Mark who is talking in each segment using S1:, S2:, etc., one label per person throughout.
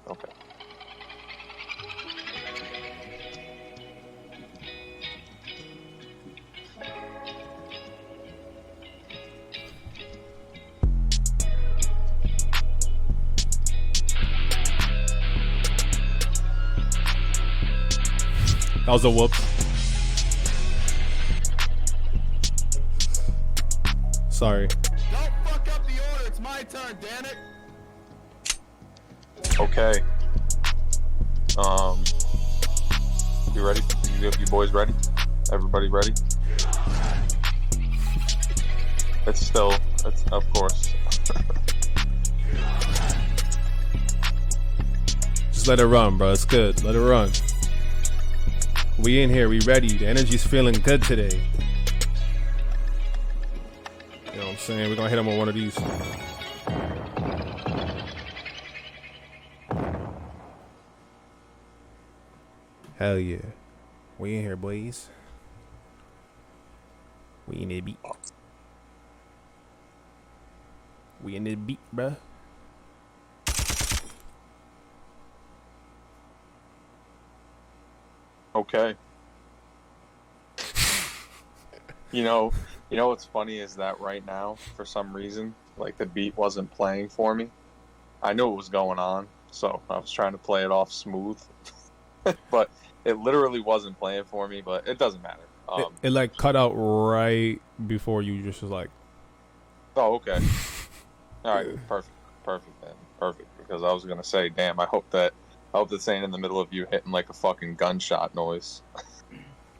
S1: Okay.
S2: That was a whoops. Sorry.
S3: Don't fuck up the order. It's my turn, damn it.
S1: Okay. You ready? You boys ready? Everybody ready? It's of course.
S2: Just let it run, bro. It's good. Let it run. We in here. We ready. The energy's feeling good today. You know what I'm saying? We're gonna hit him with one of these. Hell yeah. We in here, boys. We in the beat. We in the beat, bruh.
S1: Okay. You know what's funny is that right now, for some reason, like the beat wasn't playing for me. I knew it was going on, so I was trying to play it off smooth. But it literally wasn't playing for me, but it doesn't matter.
S2: It like cut out right before you just was like.
S1: Oh, okay. All right, perfect then. Perfect, because I was gonna say, damn, I hope this ain't in the middle of you hitting like a fucking gunshot noise.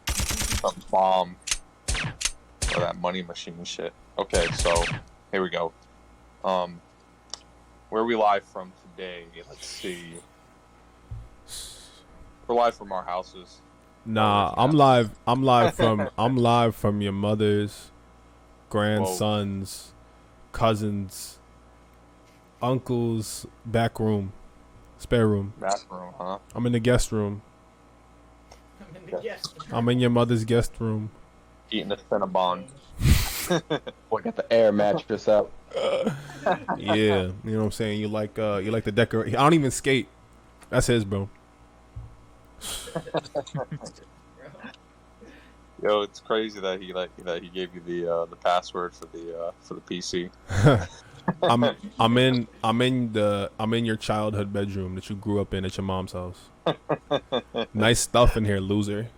S1: Some bomb. Or that money machine shit. Okay, so here we go. Where are we live from today? Let's see. We're live from our houses.
S2: Nah, I'm live from your mother's, grandson's, cousins, uncle's back room, spare room.
S1: Back room, huh?
S2: I'm in the guest room. I'm in your mother's guest room.
S1: Eating a Cinnabon.
S4: Boy, got the air mattress out.
S2: Yeah, you know what I'm saying. You like the decorate. I don't even skate. That's his, bro.
S1: Yo, it's crazy that he gave you the password for the PC.
S2: I'm in your childhood bedroom that you grew up in at your mom's house. Nice stuff in here, loser.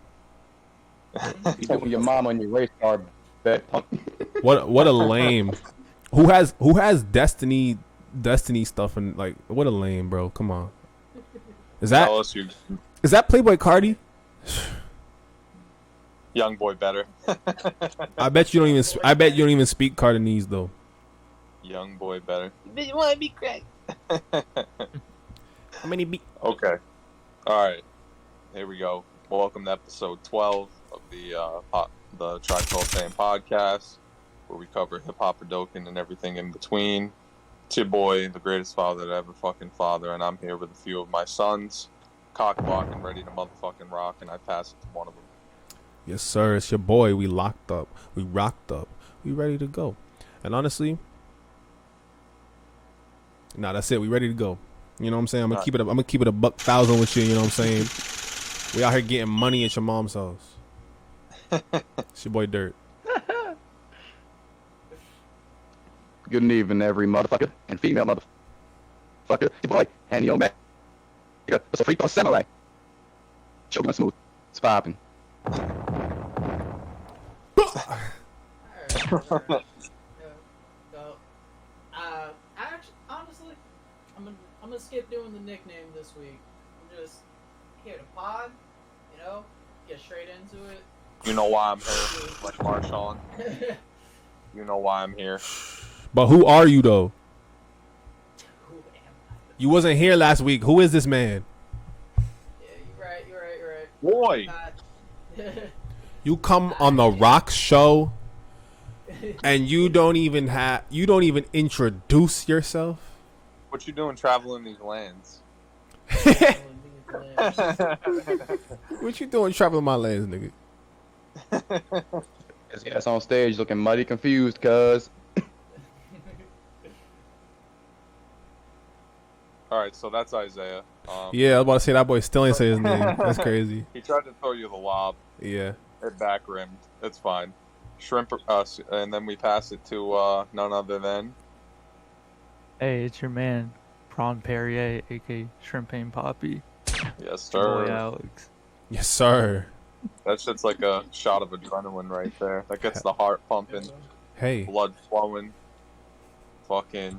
S4: Your mom on your race car bet.
S2: What a lame. Who has Destiny stuff and like what a lame, bro. Come on. Is that Playboy Cardi?
S1: Young boy better.
S2: I bet you don't even speak Cardanese though.
S1: Young boy better.
S5: You want to be cracked?
S2: How many beat?
S1: Okay. All right. Here we go. Welcome to episode 12 of the Tri-Call Saying podcast, where we cover hip hop, Hadoken, and everything in between. It's your boy, the greatest father to ever fucking father, and I'm here with a few of my sons, cock block and ready to motherfucking rock, and I pass it to one of them.
S2: Yes, sir. It's your boy. We locked up. We rocked up. We ready to go. And honestly, nah, that's it. We ready to go. You know what I'm saying? I'm gonna keep it a buck thousand with you. You know what I'm saying? We out here getting money at your mom's house. It's your boy Dirt.
S4: Good evening, every motherfucker and female motherfucker. Your boy, Hanny O'Mac. It's a freak on samurai. Choking on smooth. It's popping.
S5: Honestly, I'm gonna skip doing the nickname this week. I'm just here to pod, get straight into it.
S1: You know why I'm here, like Marshawn. You know why I'm here.
S2: But who are you though?
S5: Who am I?
S2: You wasn't here last week. Who is this man?
S5: Yeah, you're right.
S1: Boy.
S2: You come on the Rock show and you don't even introduce yourself.
S1: What you doing traveling these lands?
S2: What you doing traveling my lands, nigga?
S4: This guy's on stage looking mighty confused, cuz.
S1: All right, so that's Isaiah.
S2: Yeah, I was about to say that boy still ain't say his name. That's crazy.
S1: He tried to throw you the lob.
S2: Yeah.
S1: It back rimmed. It's fine. Shrimp us, and then we pass it to none other than.
S6: Hey, it's your man, Prawn Perrier, aka Shrimpane Poppy.
S1: Yes,
S6: Boy,
S1: sir.
S6: Alex.
S2: Yes, sir.
S1: That shit's like a shot of adrenaline right there. That gets the heart pumping,
S2: Hey.
S1: blood flowing. Fucking,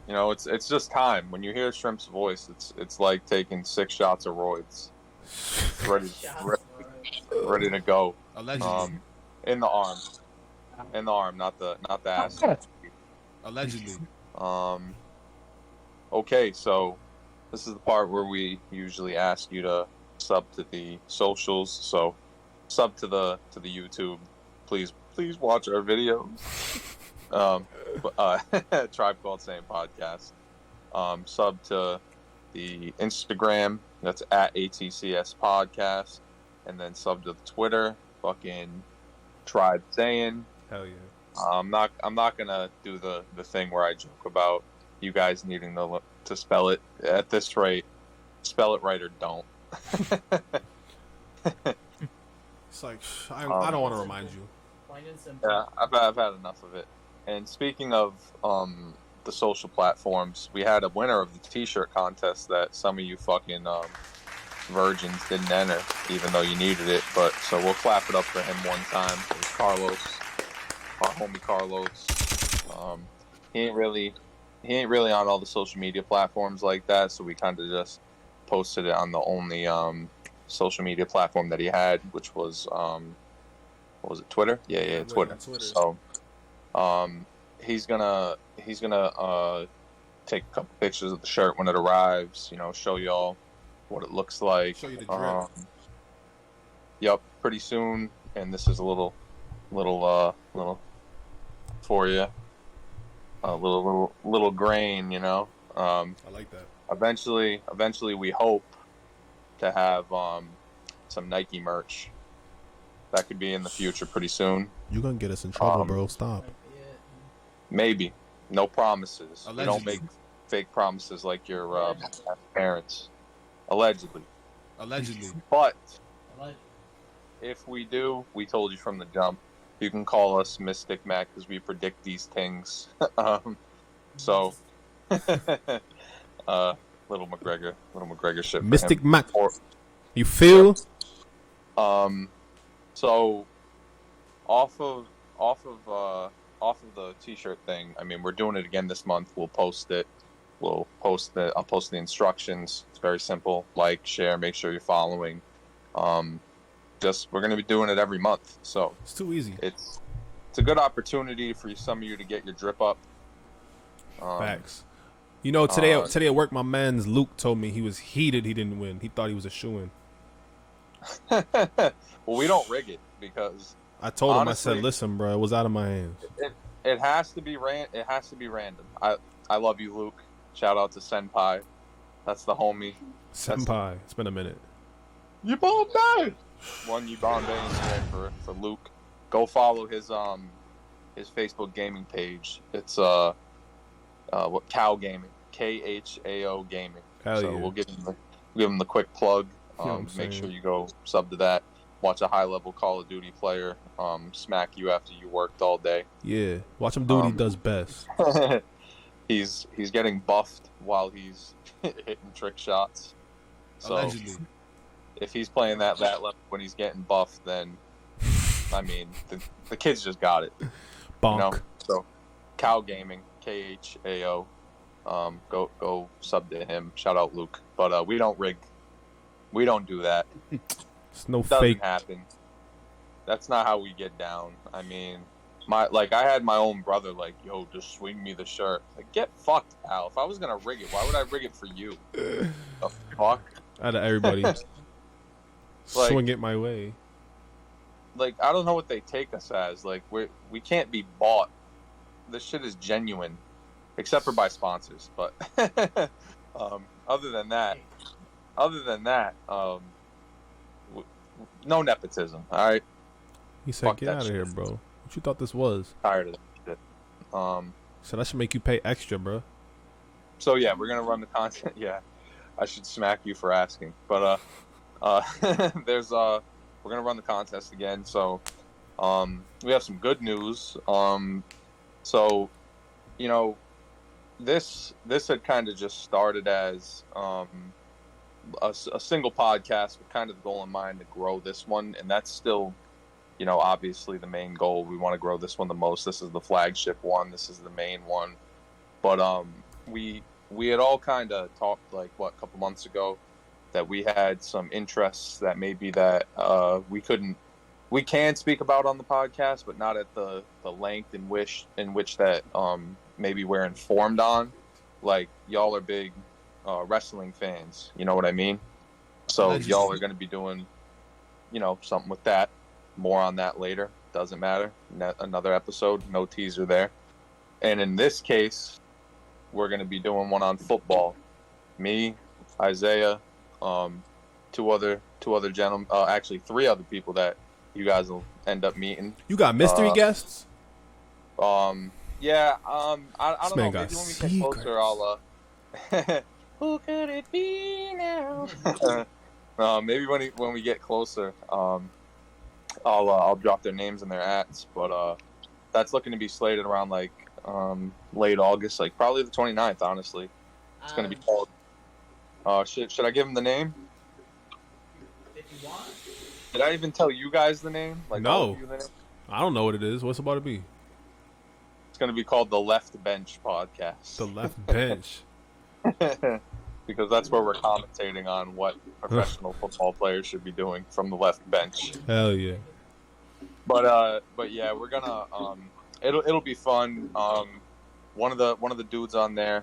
S1: you know, it's just time. When you hear Shrimp's voice, it's like taking 6 shots of roids. Ready to go.
S3: Allegedly.
S1: In the arm, not the ass.
S3: Allegedly.
S1: Okay, so this is the part where we usually ask you to sub to the socials. So sub to the YouTube. Please watch our videos. Tribe Called Same Podcast. Sub to the Instagram. That's at ATCS Podcast. And then sub to the Twitter. Fucking Tribe Saying.
S2: Hell yeah.
S1: I'm not gonna do the thing where I joke about you guys needing to spell it at this rate. Spell it right or don't.
S2: It's like I don't want to remind you.
S5: Plain and simple.
S1: Yeah, I've had enough of it. And speaking of the social platforms, we had a winner of the T-shirt contest that some of you fucking virgins didn't enter, even though you needed it. But so we'll clap it up for him one time. It was Carlos, our homie Carlos. He ain't really on all the social media platforms like that, so we kind of just posted it on the only social media platform that he had, which was what was it, Twitter? Yeah, Twitter. So he's gonna take a couple pictures of the shirt when it arrives, you know, show y'all what it looks like.
S3: Show you the drip.
S1: Yep, pretty soon. And this is a little for you. A little grain, you know.
S3: I like that.
S1: Eventually we hope to have some Nike merch. That could be in the future pretty soon.
S2: You're gonna get us in trouble, bro. Stop.
S1: Maybe. No promises. We don't
S3: Allegedly.
S1: make fake promises like your parents. Allegedly. But if we do, we told you from the jump. You can call us Mystic Mac because we predict these things. So, little McGregor shit.
S2: Mystic Mac. You feel?
S1: So, off of the T-shirt thing. I mean, we're doing it again this month. We'll post it. I'll post the instructions. It's very simple. Like, share, make sure you're following. We're gonna be doing it every month. So
S2: It's too easy.
S1: it's a good opportunity for some of you to get your drip up.
S2: Facts. You know, today at work, my man's Luke told me he was heated. He didn't win. He thought he was a shoo-in.
S1: Well, we don't rig it because
S2: I told him,
S1: honestly,
S2: I said, listen, bro, it was out of my hands.
S1: It has to be It has to be random. I love you, Luke. Shout out to Senpai. That's the homie.
S2: Senpai. It's been a minute.
S1: You Bombay. One you Bombay in there for Luke. Go follow his Facebook gaming page. It's what Cow Gaming, KHAO Gaming.
S2: Hell
S1: so
S2: yeah.
S1: we'll give him the quick plug.
S2: You know what I'm
S1: Make
S2: saying?
S1: sure you go sub to that. Watch a high level Call of Duty player smack you after you worked all day.
S2: Yeah. Watch him do what he does best.
S1: He's getting buffed while he's hitting trick shots. So
S3: Allegedly.
S1: if he's playing that level when he's getting buffed, then I mean the kid's just got it.
S2: Bonk.
S1: You know? So Cow Gaming, KHAO. Go sub to him. Shout out Luke. But we don't rig. We don't do that.
S2: It's no
S1: Doesn't
S2: fake.
S1: happen. That's not how we get down. I mean, I had my own brother like, yo, just swing me the shirt. Like, get fucked, pal. If I was gonna rig it, why would I rig it for you? The fuck?
S2: Out of everybody. Swing it my way.
S1: Like, I don't know what they take us as. Like, we can't be bought. This shit is genuine, except for by sponsors. But other than that, no nepotism. All right.
S2: He said,
S1: Fuck
S2: get
S1: that
S2: out of here,
S1: shit.
S2: bro. What you thought this was?
S1: Tired of that shit.
S2: Said I should make you pay extra, bro.
S1: So yeah, we're gonna run the content. Yeah, I should smack you for asking, but there's we're gonna run the contest again. So we have some good news. So you know, this had kind of just started as a single podcast with kind of the goal in mind to grow this one, and that's still, obviously the main goal. We want to grow this one the most. This is the flagship one. This is the main one. But we had all kind of talked a couple months ago that we had some interests that maybe that we can speak about on the podcast, but not at the length in which that maybe we're informed on. Like, y'all are big wrestling fans, you know what I mean? So y'all are going to be doing, something with that. More on that later. Doesn't matter. Another episode. No teaser there. And in this case, we're going to be doing one on football. Me, Isaiah, two other gentlemen. Actually, 3 other people that you guys will end up meeting.
S2: You got mystery guests?
S1: Yeah. I don't know. Maybe when we
S2: secrets.
S1: get closer, I'll. Who could it be now? Maybe when we get closer, I'll drop their names and their ats. But that's looking to be slated around late August, probably the 29th. Honestly, it's going to be called. Should I give them the name?
S5: If you want.
S1: Did I even tell you guys the name?
S2: No. I don't know what it is. What's it about to be?
S1: It's going to be called the Left Bench Podcast.
S2: The Left Bench.
S1: Because that's where we're commentating on what professional football players should be doing from the left bench.
S2: Hell yeah.
S1: But yeah, we're gonna it'll be fun. One of the dudes on there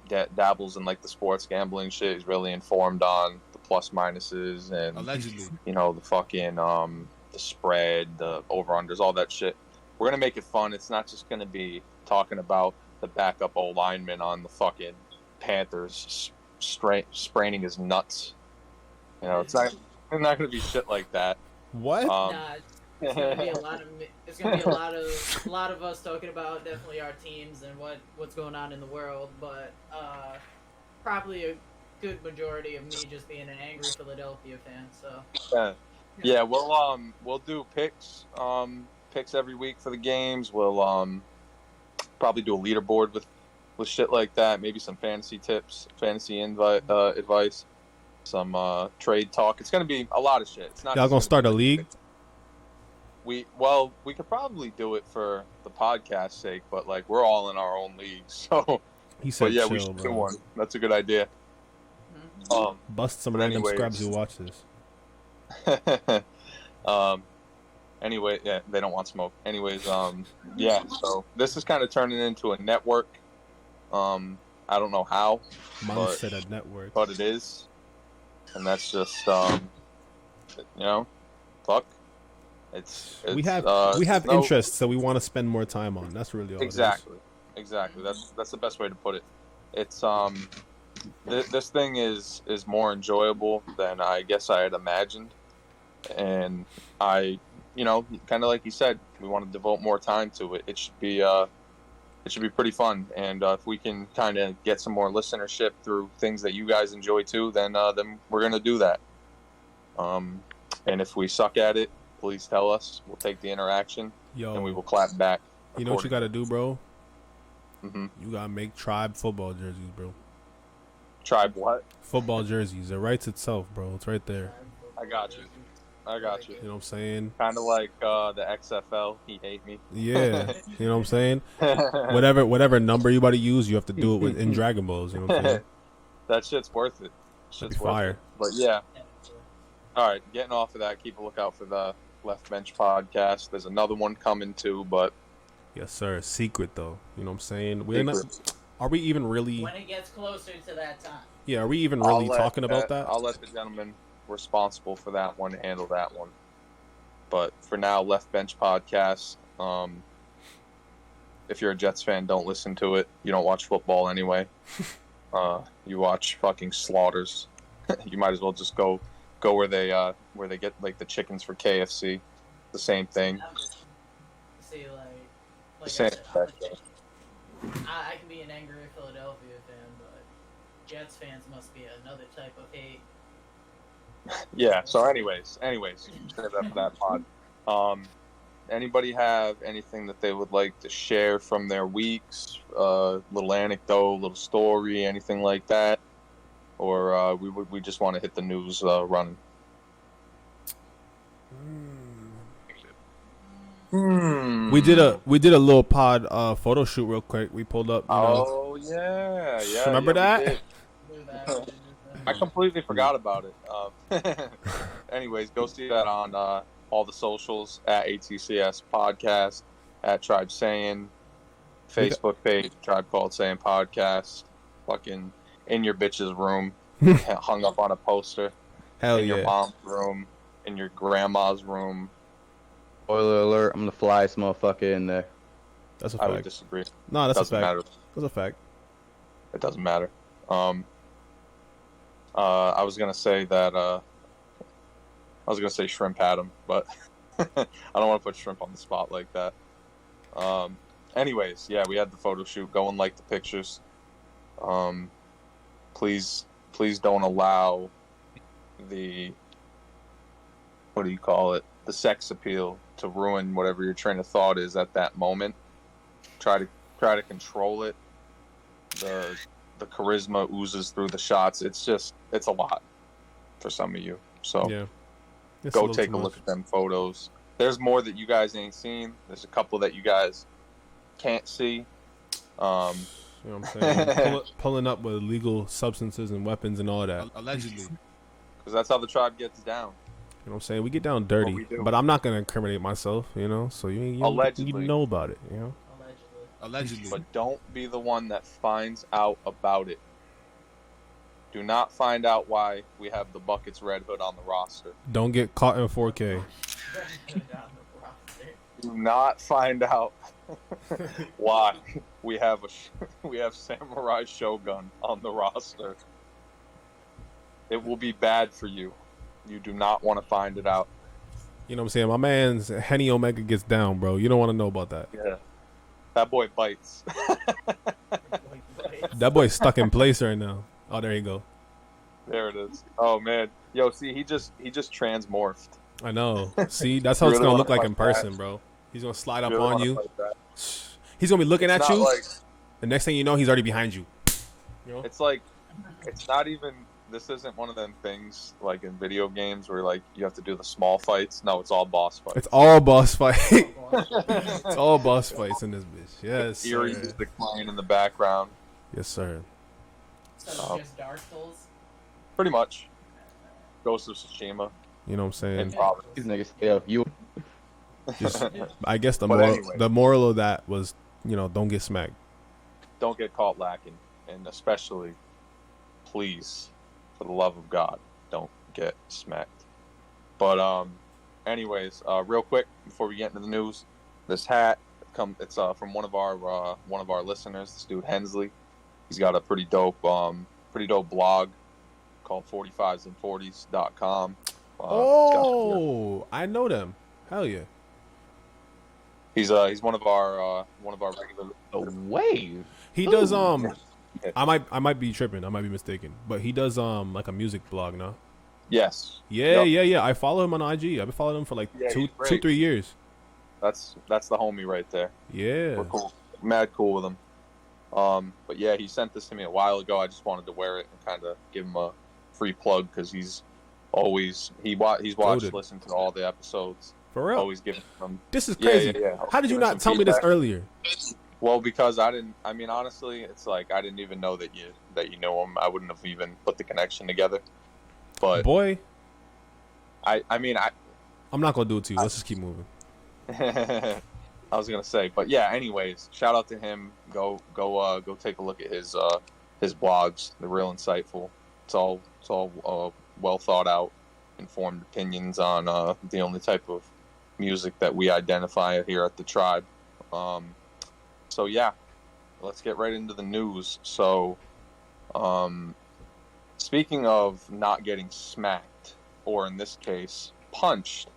S1: that dabbles in the sports gambling shit. He's really informed on the plus minuses and
S3: allegedly,
S1: the fucking the spread, the over unders, all that shit. We're gonna make it fun. It's not just gonna be talking about the backup O lineman on the fucking Panthers spraining his nuts. It's not going to be shit like that.
S2: What?
S5: Nah, it's gonna be a lot of. It's gonna be a lot of us talking about definitely our teams and what's going on in the world, but probably a good majority of me just being an angry Philadelphia fan. So.
S1: Yeah. We'll do picks every week for the games. We'll probably do a leaderboard with shit like that. Maybe some fantasy tips, fantasy advice, some trade talk. It's gonna be a lot of shit. It's not.
S2: Y'all gonna start a league?
S1: We could probably do it for the podcast's sake, but we're all in our own leagues. So
S2: He said,
S1: but yeah,
S2: chill,
S1: we should
S2: bro.
S1: do one. That's a good idea.
S2: Bust some
S1: but
S2: random
S1: anyways.
S2: scrubs who watch this.
S1: Anyway, yeah, they don't want smoke. Anyways, yeah. So this is kind of turning into a network. I don't know how,
S2: Mom said a network,
S1: but it is, and that's just fuck. It's
S2: we have
S1: no,
S2: interests that we want to spend more time on. That's really all.
S1: Exactly. That's the best way to put it. It's this thing is more enjoyable than I guess I had imagined, and I, kind of like you said, we want to devote more time to it. It should be pretty fun, and if we can kind of get some more listenership through things that you guys enjoy too, then we're gonna do that. And if we suck at it, please tell us. We'll take the interaction, and we will clap back.
S2: You know what you gotta do, bro?
S1: Mm-hmm.
S2: You gotta make Tribe football jerseys, bro.
S1: Tribe what?
S2: Football jerseys. It writes itself, bro. It's right there.
S1: I got you. You know
S2: what I'm saying?
S1: Kind of like the XFL. He hate me.
S2: Yeah. You know what I'm saying? Whatever number you about to use, you have to do it in Dragon Balls. You know what I'm saying?
S1: That shit's worth it. Shit's worth
S2: fire.
S1: it. But yeah. All right, getting off of that. Keep a lookout for the Left Bench Podcast. There's another one coming too, but
S2: yes, sir. Secret though. You know what I'm saying? We're not. Are we even really?
S5: When it gets closer to that time.
S2: Yeah. Are we even really talking about that?
S1: I'll let the gentleman responsible for that one handle that one. But for now, Left Bench Podcast. If you're a Jets fan, don't listen to it. You don't watch football anyway. You watch fucking slaughters. You might as well just go where they get the chickens for KFC. The same thing.
S5: See,
S1: The same
S5: I can be an angry Philadelphia fan, Jets fans must be another type of hate.
S1: Yeah. So, anyways, save that for that pod. Anybody have anything that they would like to share from their weeks? Little anecdote, little story, anything like that, or we just want to hit the news running.
S2: We did a little pod photo shoot real quick. We pulled up.
S1: Oh yeah.
S2: Remember that?
S1: I completely forgot about it. Anyways, go see that on all the socials at ATCS Podcast, at Tribe Saying, Facebook page, Tribe Called Saying Podcast, fucking in your bitch's room, hung up on a poster,
S2: Hell
S1: in
S2: yeah.
S1: your mom's room, in your grandma's room.
S4: Spoiler alert, I'm the flyest motherfucker in there.
S2: That's a
S1: I would
S2: fact.
S1: disagree.
S2: No, that's a
S1: Doesn't
S2: fact.
S1: matter.
S2: That's a fact.
S1: It doesn't matter. I was gonna say that. I was gonna say Shrimp had him, but I don't want to put Shrimp on the spot like that. Anyways, yeah, we had the photo shoot. Go and like the pictures. Please don't allow the, what do you call it? The sex appeal to ruin whatever your train of thought is at that moment. Try to control it. The charisma oozes through the shots. It's a lot for some of you. So
S2: Yeah. It's a
S1: go
S2: little
S1: take
S2: too
S1: a look
S2: much.
S1: at them photos. There's more that you guys ain't seen. There's a couple that you guys can't see.
S2: You know what I'm saying? Pulling up with illegal substances and weapons and all that.
S3: Allegedly.
S1: Because that's how the tribe gets down.
S2: You know what I'm saying? We get down dirty,
S1: we do.
S2: but I'm not gonna incriminate myself. You know, so you
S1: Allegedly.
S2: know about it. You know.
S3: Allegedly.
S1: But don't be the one that finds out about it. Do not find out why we have the Buckets Red Hood on the roster.
S2: Don't get caught in 4K.
S1: Do not find out why we have Samurai Shogun on the roster. It will be bad for you. You do not want to find it out.
S2: You know what I'm saying? My man's Henny Omega gets down, bro. You don't want to know about that.
S1: Yeah. That boy bites.
S2: That boy's stuck in place right now. Oh, there you go.
S1: There it is. Oh man. Yo, see, he just transmorphed.
S2: I know. See, that's how it's
S1: Really
S2: gonna
S1: wanna
S2: look like
S1: fight
S2: in person,
S1: that?
S2: bro. He's gonna slide up
S1: Really
S2: on
S1: wanna
S2: you.
S1: fight that.
S2: He's gonna be looking
S1: It's
S2: at
S1: not
S2: you.
S1: like-
S2: The next thing you know, he's already behind you. You know?
S1: It's like, it's not even. This isn't one of them things like in video games where like you have to do the small fights. No, it's all boss fights.
S2: It's all boss fight. It's all boss fights in this bitch. Yes,
S1: Eerie
S2: sir.
S1: music playing in the background.
S2: Yes, sir.
S5: So just Dark Souls.
S1: Pretty much. Ghost of Tsushima
S2: You know what I'm saying?
S1: and Providence.
S4: These niggas, yeah, you.
S2: Just, I guess
S1: But anyway.
S2: the moral of that was, don't get smacked.
S1: Don't get caught lacking, and especially, please, for the love of God, don't get smacked. But anyways, real quick before we get into the news, this hat it's from one of our listeners, this dude Hensley. He's got a pretty dope blog called 45sand40s.com.
S2: I know them. Hell yeah.
S1: He's one of our regular.
S4: The wave.
S2: He does I might be tripping. I might be mistaken. But he does like a music blog now.
S1: Yes.
S2: Yeah,
S1: Yep.
S2: yeah. I follow him on IG. I've been following him for like
S1: Yeah, he's great.
S2: 2-3 years.
S1: That's the homie right there.
S2: Yeah.
S1: We're cool. Mad cool with him. But yeah, he sent this to me a while ago. I just wanted to wear it and kind of give him a free plug because he's watched,
S2: Loaded.
S1: listened to all the episodes.
S2: For real.
S1: Always giving them.
S2: This is
S1: Yeah,
S2: crazy.
S1: yeah.
S2: How did you
S1: Giving
S2: not
S1: some
S2: tell me this
S1: feedback.
S2: earlier?
S1: Well, because honestly, it's like I didn't even know that you know him. I wouldn't have even put the connection together. But
S2: Boy,
S1: I'm
S2: not gonna do it to you. Let's just keep moving.
S1: I was gonna say, but yeah. Anyways, shout out to him. Go take a look at his blogs. They're real insightful. It's all well thought out, informed opinions on the only type of music that we identify here at the tribe. So yeah, let's get right into the news. So, speaking of not getting smacked, or in this case, punched,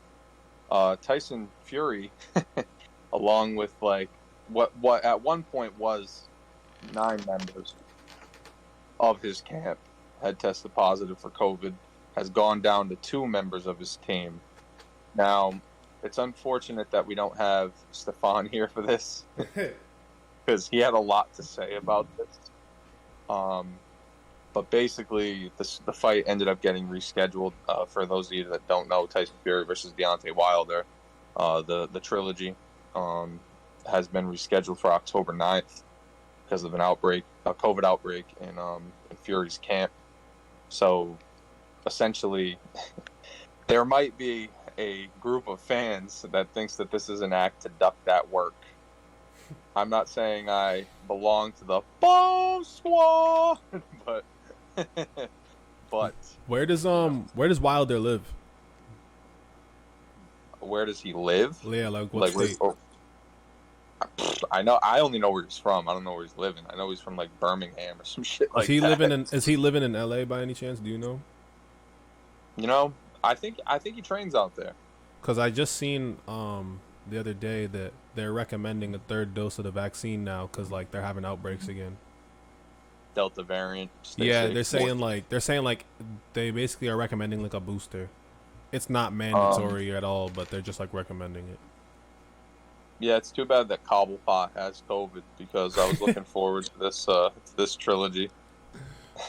S1: Tyson Fury, along with like what at one point was 9 members, of his camp had tested positive for COVID, has gone down to 2 members of his team. Now, it's unfortunate that we don't have Stefan here for this because he had a lot to say about this. But basically, the fight ended up getting rescheduled. For those of you that don't know, Tyson Fury versus Deontay Wilder, the trilogy has been rescheduled for October 9th because of a COVID outbreak in Fury's camp. So, essentially, there might be a group of fans that thinks that this is an act to duck that work. I'm not saying I belong to the bomb squad, but
S2: where does Wilder live?
S1: Where does he live?
S2: Yeah, like what state?
S1: I only know where he's from. I don't know where he's living. I know he's from like Birmingham or some shit like that.
S2: Is he living in LA by any chance? Do you know?
S1: You know, I think he trains out there.
S2: Because I just seen the other day that they're recommending a 3rd dose of the vaccine now because like they're having outbreaks again.
S1: Delta variant.
S2: Yeah, they're saying like they basically are recommending like a booster. It's not mandatory at all, but they're just like recommending it.
S1: Yeah, it's too bad that Cobblepot has COVID because I was looking forward to this trilogy.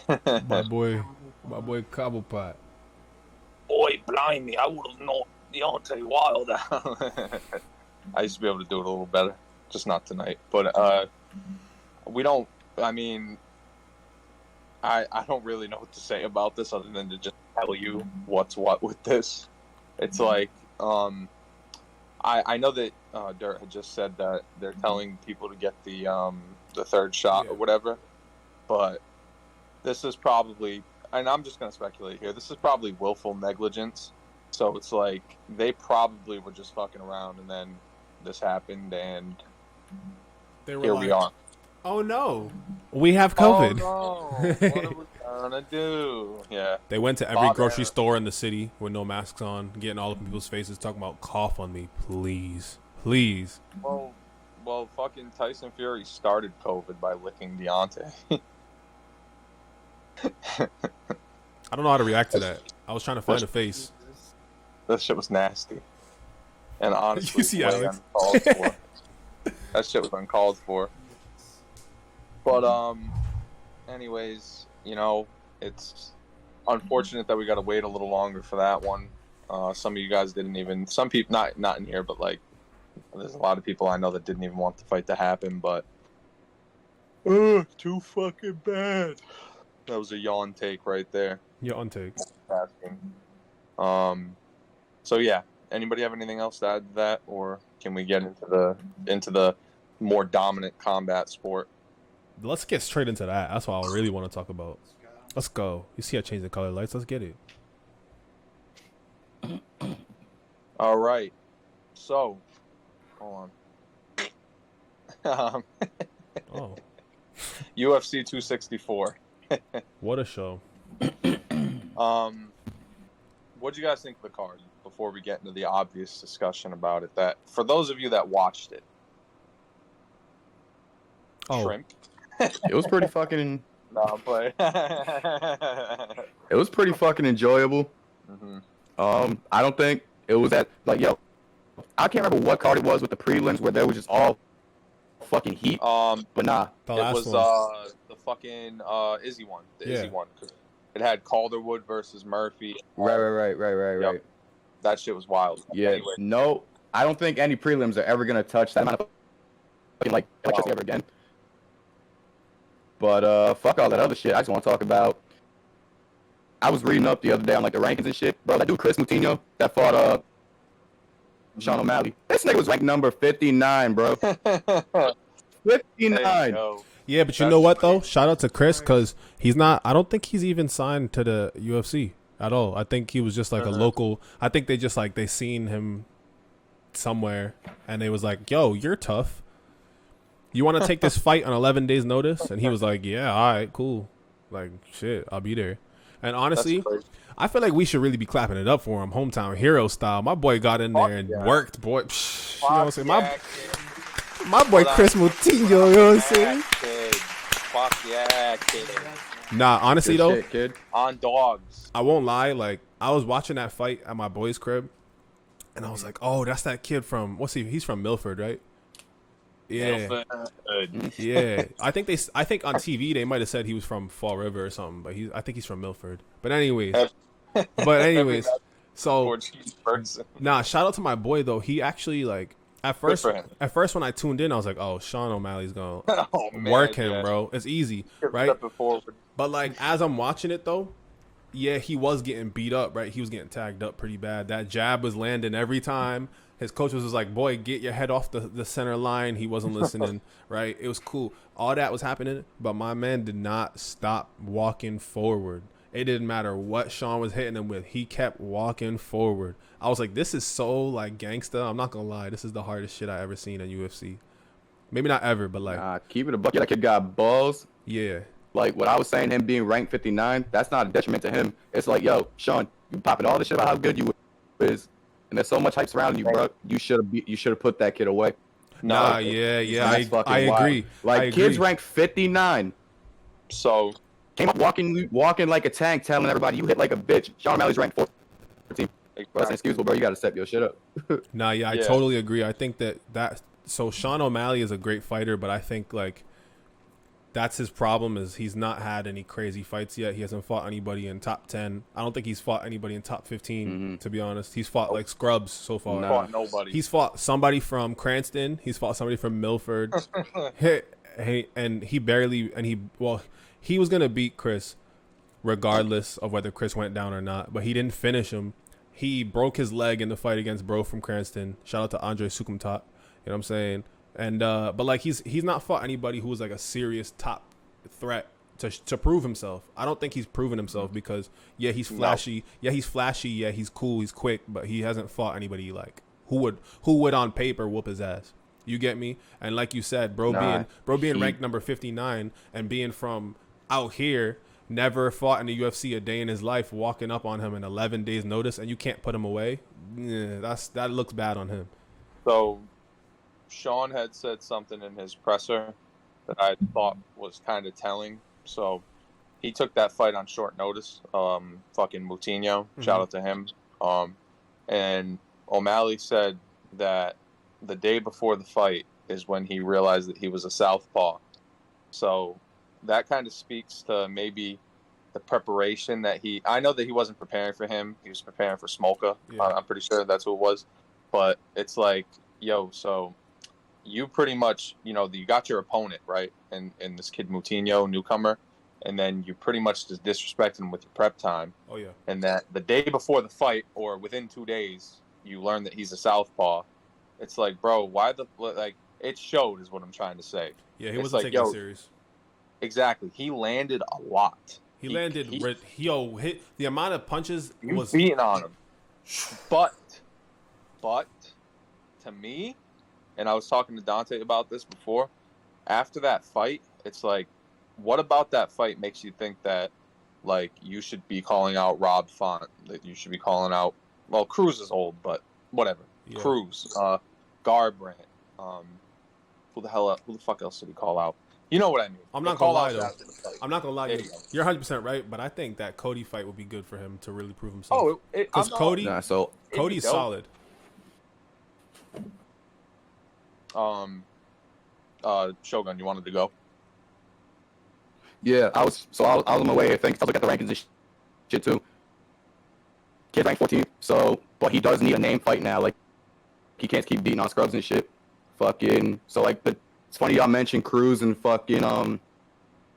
S2: my boy Cobblepot.
S1: Boy, blimey, I would have known Deontay Wilder. I used to be able to do it a little better, just not tonight. But we don't. I mean, I don't really know what to say about this other than to just tell you what's what with this. It's like I know that Dirt had just said that they're telling people to get the 3rd shot or whatever, but this is probably, and I'm just going to speculate here, this is probably willful negligence. So it's like they probably were just fucking around and then this happened and here we are.
S2: Oh no, we have COVID.
S1: Oh no, what are we gonna do? Yeah.
S2: They went to every grocery store in the city with no masks on, getting all of people's faces, talking about cough on me, please.
S1: Well, fucking Tyson Fury started COVID by licking Deontay.
S2: I don't know how to react to that. I was trying to find a face.
S1: That shit was nasty. And honestly,
S2: you see Alex?
S1: That shit was uncalled for. But anyways, you know, it's unfortunate that we got to wait a little longer for that one. Some of you guys didn't even. Some people not in here, but like, there's a lot of people I know that didn't even want the fight to happen. But too fucking bad. That was a yawn take right there.
S2: Yawn take.
S1: So yeah. Anybody have anything else to add to that, or can we get into the more dominant combat sport?
S2: Let's get straight into that. That's what I really want to talk about. Let's go. You see I changed the color lights. Let's get it.
S1: All right. So, hold on.
S2: Oh.
S1: UFC 264.
S2: What a show.
S1: What'd you guys think of the card before we get into the obvious discussion about it? That for those of you that watched it, shrimp.
S4: It was pretty fucking.
S1: No, I'm playing.
S4: It was pretty fucking enjoyable.
S1: Mm-hmm.
S4: I don't think it was that like I can't remember what card it was with the prelims where there was just all fucking heat. But nah,
S2: the
S1: it
S2: last
S1: was
S2: one.
S1: The fucking Izzy one.
S2: Yeah.
S1: Izzy one. It had Calderwood versus Murphy.
S4: Right.
S1: That shit was wild.
S4: Yeah.
S1: Anyway.
S4: No, I don't think any prelims are ever gonna touch that amount of fucking like electricity ever again. But fuck all that other shit. I just want to talk about. I was reading up the other day on like the rankings and shit, bro. That dude Chris Moutinho that fought Sean O'Malley. This nigga was ranked number 59, bro. 59.
S2: Yeah, but you know what though? Shout out to Chris because he's not. I don't think he's even signed to the UFC at all. I think he was just like a local. I think they just like they seen him somewhere and they was like, "Yo, you're tough. You want to take this fight on 11 days notice?" And he was like, "Yeah, all right, cool. Like shit, I'll be there." And honestly, I feel like we should really be clapping it up for him, hometown hero style. My boy got in there and worked, boy. You know what I'm saying? My boy Chris Moutinho, you know what I'm saying?
S1: Fuck yeah, kid.
S2: Nah, honestly
S4: Good
S2: though,
S4: shit, kid.
S1: On dogs.
S2: I won't lie. Like I was watching that fight at my boy's crib, and I was like, "Oh, that's that kid from what's he? He's from Milford, right?" Yeah,
S1: Milford.
S2: yeah. I think on TV they might have said he was from Fall River or something, but I think he's from Milford. But anyways, so
S1: Portuguese person.
S2: nah. Shout out to my boy though. He actually like at first when I tuned in, I was like, "Oh, Sean O'Malley's gonna
S1: Oh, man,
S2: work him,
S1: yeah.
S2: bro. It's easy,
S1: Kept
S2: right?"
S1: stepping forward.
S2: But like as I'm watching it though, yeah, he was getting beat up, right? He was getting tagged up pretty bad. That jab was landing every time. His coach was like, "Boy, get your head off the center line." He wasn't listening, right? It was cool. All that was happening, but my man did not stop walking forward. It didn't matter what Sean was hitting him with. He kept walking forward. I was like, this is so like gangsta. I'm not gonna lie. This is the hardest shit I ever seen in UFC. Maybe not ever, but like,
S4: Keep it a buck. Yeah, that kid got balls.
S2: yeah.
S4: Like what I was saying, him being ranked 59, that's not a detriment to him. It's like, yo, Sean, you popping all this shit about how good you is, and there's so much hype surrounding you, bro. You should have put that kid away.
S2: Nah, yeah.
S4: That's fucking
S2: I
S4: wild.
S2: agree.
S4: Like
S2: I
S4: kids
S2: agree.
S4: ranked 59.
S1: So
S4: Came up walking like a tank, telling everybody you hit like a bitch. Sean O'Malley's ranked 14. Bro, that's inexcusable, bro. You gotta step your shit up.
S2: Nah, yeah, I totally agree. I think that so Sean O'Malley is a great fighter, but I think like that's his problem is he's not had any crazy fights yet. He hasn't fought anybody in top 10. I don't think he's fought anybody in top 15, to be honest. He's fought like scrubs so far.
S1: fought nobody.
S2: He's fought somebody from Cranston. He's fought somebody from Milford. He was going to beat Chris regardless of whether Chris went down or not, but he didn't finish him. He broke his leg in the fight against bro from Cranston. Shout out to Andre Sukumtat. You know what I'm saying? And but like he's not fought anybody who was like a serious top threat to prove himself. I don't think he's proven himself because he's flashy. Yeah, he's flashy. Yeah, he's cool. He's quick, but he hasn't fought anybody like who would on paper whoop his ass. You get me? And like you said, bro being ranked number 59 and being from out here, never fought in the UFC a day in his life, walking up on him in 11 days notice and you can't put him away. Yeah, that looks bad on him.
S1: So Sean had said something in his presser that I thought was kind of telling. So he took that fight on short notice. Fucking Moutinho, shout out to him. And O'Malley said that the day before the fight is when he realized that he was a southpaw. So that kind of speaks to maybe the preparation that I know that he wasn't preparing for him. He was preparing for Smolka.
S2: Yeah.
S1: I'm pretty sure that's who it was. But it's like, yo, so you pretty much, you got your opponent, right? And this kid Moutinho, newcomer, and then you pretty much just disrespect him with your prep time.
S2: Oh, yeah.
S1: And that the day before the fight or within 2 days, you learn that he's a southpaw. It's like, bro, why it showed is what I'm trying to say.
S2: Yeah, he
S1: it's
S2: wasn't
S1: like,
S2: taking it serious.
S1: Exactly. He landed a lot.
S2: He hit the amount of punches was
S1: beating on him. But to me, and I was talking to Deontay about this before, after that fight, it's like, what about that fight makes you think that, like, you should be calling out Rob Font, that you should be calling out, well, Cruz is old, but whatever. Yeah. Cruz, Garbrandt, who the fuck else did he call out? You know what I mean.
S2: I'm not gonna lie, though. I'm not gonna lie. You're 100% right, but I think that Cody fight would be good for him to really prove himself.
S1: Oh,
S2: because Cody's solid.
S1: Shogun, you wanted to go?
S4: Yeah, I was on my way. I think I look at the rankings and shit too. Kid ranked 14, but he does need a name fight now. Like, he can't keep beating on scrubs and shit. It's funny y'all mentioned Cruz and fucking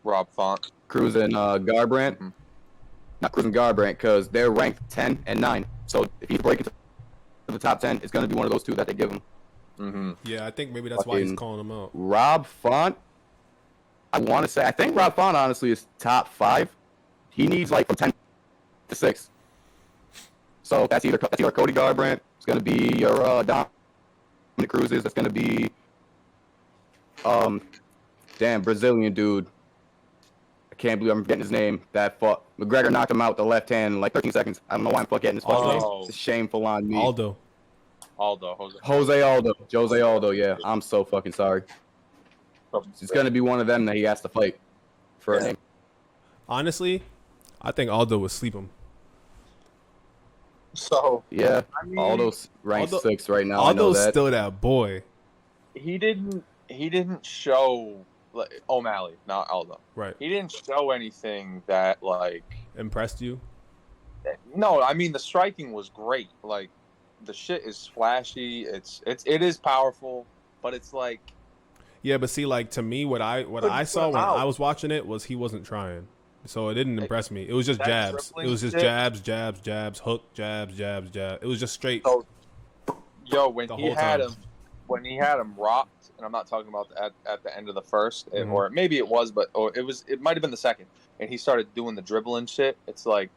S1: Rob Font.
S4: Cruz and Garbrandt. Mm-hmm. Not Cruz and Garbrandt, because they're ranked 10 and 9. So if he's breaking to the top 10, it's gonna be one of those two that they give him.
S1: Mm-hmm.
S2: Yeah, I think maybe that's why he's calling him out.
S4: Rob Font, I think Rob Font honestly is top 5. He needs like from 10 to 6. So that's either Cody Garbrandt. It's gonna be your Dominic Cruz's. That's gonna be Brazilian dude. I can't believe I'm forgetting his name. That fought McGregor knocked him out the left hand in like 13 seconds. I don't know why I'm forgetting his fucking name. It's shameful on me. Jose Aldo. Yeah, I'm so fucking sorry. It's gonna be one of them that he has to fight. for a
S1: Yeah.
S4: name.
S2: Honestly, I think Aldo would sleep him.
S1: So
S4: Yeah,
S1: I mean,
S4: Aldo's ranked
S2: Aldo-
S4: 6th right now. I know
S2: Aldo's
S4: that.
S2: still that boy.
S1: he didn't show like O'Malley, not Aldo.
S2: Right.
S1: He didn't show anything that like.
S2: Impressed you?
S1: No, I mean the striking was great. Like the shit is flashy. It is powerful, but it's like
S2: Yeah, but see, like to me, what I
S1: Couldn't
S2: saw
S1: put him
S2: when
S1: out.
S2: I was watching it was he wasn't trying, so it didn't impress me. It was just
S1: That
S2: jabs. It
S1: dribbling
S2: was just
S1: shit.
S2: jabs, hook, jabs. It was just straight.
S1: So, yo, when
S2: The
S1: he
S2: whole
S1: had
S2: time.
S1: him rocked, and I'm not talking about at the end of the first,
S2: Mhm.
S1: or maybe it was, but or it might have been the second, and he started doing the dribbling shit. It's like,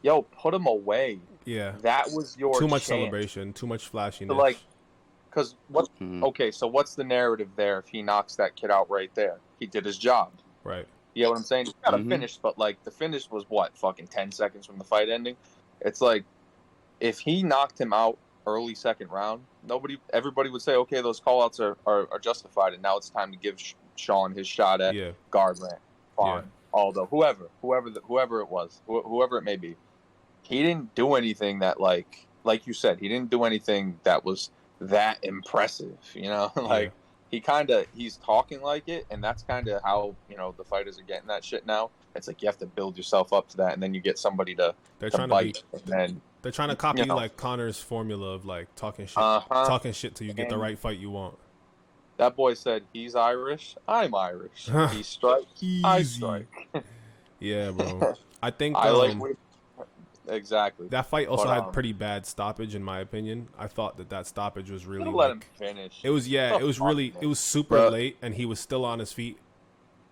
S1: yo, put him away.
S2: Yeah,
S1: That was your
S2: too much
S1: chance.
S2: celebration, too much flashiness.
S1: So, like, because what?
S4: Mhm.
S1: Okay, so what's the narrative there? If he knocks that kid out right there, he did his job.
S2: Right.
S1: You know what I'm saying? He got a
S4: Mhm.
S1: finish, but like the finish was what, fucking 10 seconds from the fight ending. It's like if he knocked him out early second round, everybody would say, okay, those callouts are justified, and now it's time to give Sean his shot at
S2: Yeah.
S1: Garbrandt, Vaughn, Aldo, whoever it was, whoever it may be. He didn't do anything that like you said, he didn't do anything that was that impressive, you know? Like he's talking like it, and that's kind of how, you know, the fighters are getting that shit now. It's like you have to build yourself up to that, and then you get somebody to
S2: They're trying to
S1: bite, and then
S2: they're trying to copy
S1: you know.
S2: like Connor's formula of like talking shit,
S1: Uh-huh.
S2: till you get the
S1: And-
S2: right fight you want.
S1: That boy said he's Irish, I'm Irish. He strikes, I
S2: Easy.
S1: strike.
S2: Yeah, bro. I think
S1: I like exactly.
S2: that fight also
S1: But,
S2: had pretty bad stoppage in my opinion. I thought that stoppage was really
S1: Let him
S2: like,
S1: finish.
S2: it was
S1: What the fuck, man?
S2: it was super
S4: Bruh.
S2: late and he was still on his feet.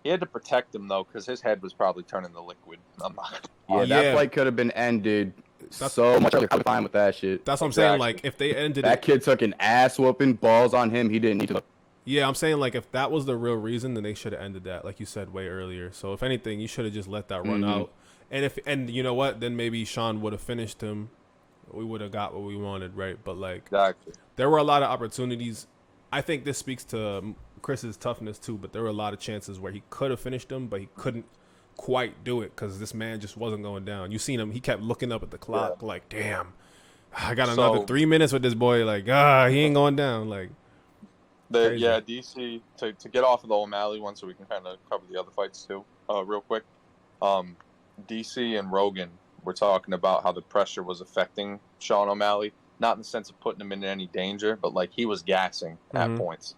S1: He had to protect him though, because his head was probably turning to liquid. I'm not.
S4: Yeah,
S2: Yeah.
S4: that fight could have been ended
S2: That's-
S4: so much earlier. I'm fine with that shit.
S2: That's what I'm saying.
S1: Exactly.
S2: Like if they ended
S4: That
S2: it,
S4: kid took an ass whooping, balls on him. He didn't need to.
S2: yeah, I'm saying like if that was the real reason, then they should have ended that, like you said way earlier. So if anything, you should have just let that run
S4: Mhm.
S2: out. And you know what? Then maybe Sean would have finished him. We would have got what we wanted, right? But like
S1: Exactly.
S2: there were a lot of opportunities. I think this speaks to Chris's toughness too. But there were a lot of chances where he could have finished him, but he couldn't quite do it because this man just wasn't going down. You seen him? He kept looking up at the clock, like, damn, I got another
S1: So-
S2: 3 minutes with this boy. Like, he ain't going down. Like, crazy.
S1: Yeah, DC to get off of the O'Malley one, so we can kind of cover the other fights too, real quick. DC and Rogan were talking about how the pressure was affecting Sean O'Malley, not in the sense of putting him in any danger, but like he was gassing at
S2: Mhm.
S1: points,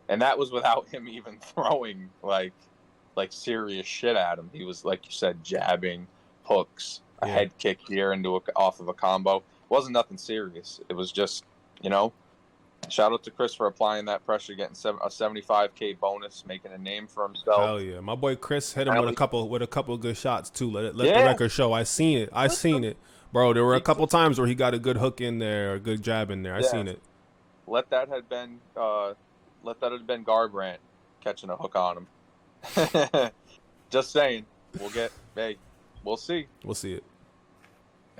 S1: and that was without him even throwing like serious shit at him. He was, like you said, jabbing, hooks, a
S2: Yeah.
S1: head kick here off of a combo. It wasn't nothing serious. It was just, you know. Shout out to Chris for applying that pressure, getting a 75K bonus, making a name for himself.
S2: hell yeah, my boy Chris hit him with a couple of good shots too. Let the
S1: Yeah.
S2: record show. I seen it, bro. There were a couple times where he got a good hook in there, or a good jab in there. I
S1: Yeah.
S2: seen it.
S1: Let that have been Garbrandt catching a hook on him. Just saying. We'll see.
S2: We'll see it.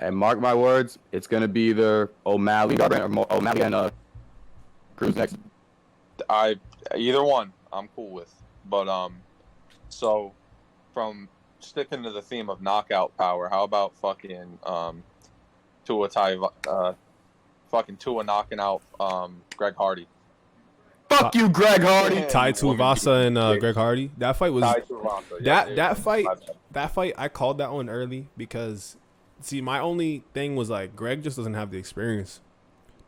S4: And mark my words, it's gonna be either O'Malley, Garbrandt, or O'Malley and Cruz next.
S1: Either one I'm cool with. But so from sticking to the theme of knockout power, how about fucking Tua knocking out Greg Hardy?
S4: Fuck you, Greg Hardy.
S2: Tai Tuivasa and Greg Hardy. That fight was
S1: Tai Tuivasa, yeah,
S2: that fight. I called that one early because, see, my only thing was like Greg just doesn't have the experience.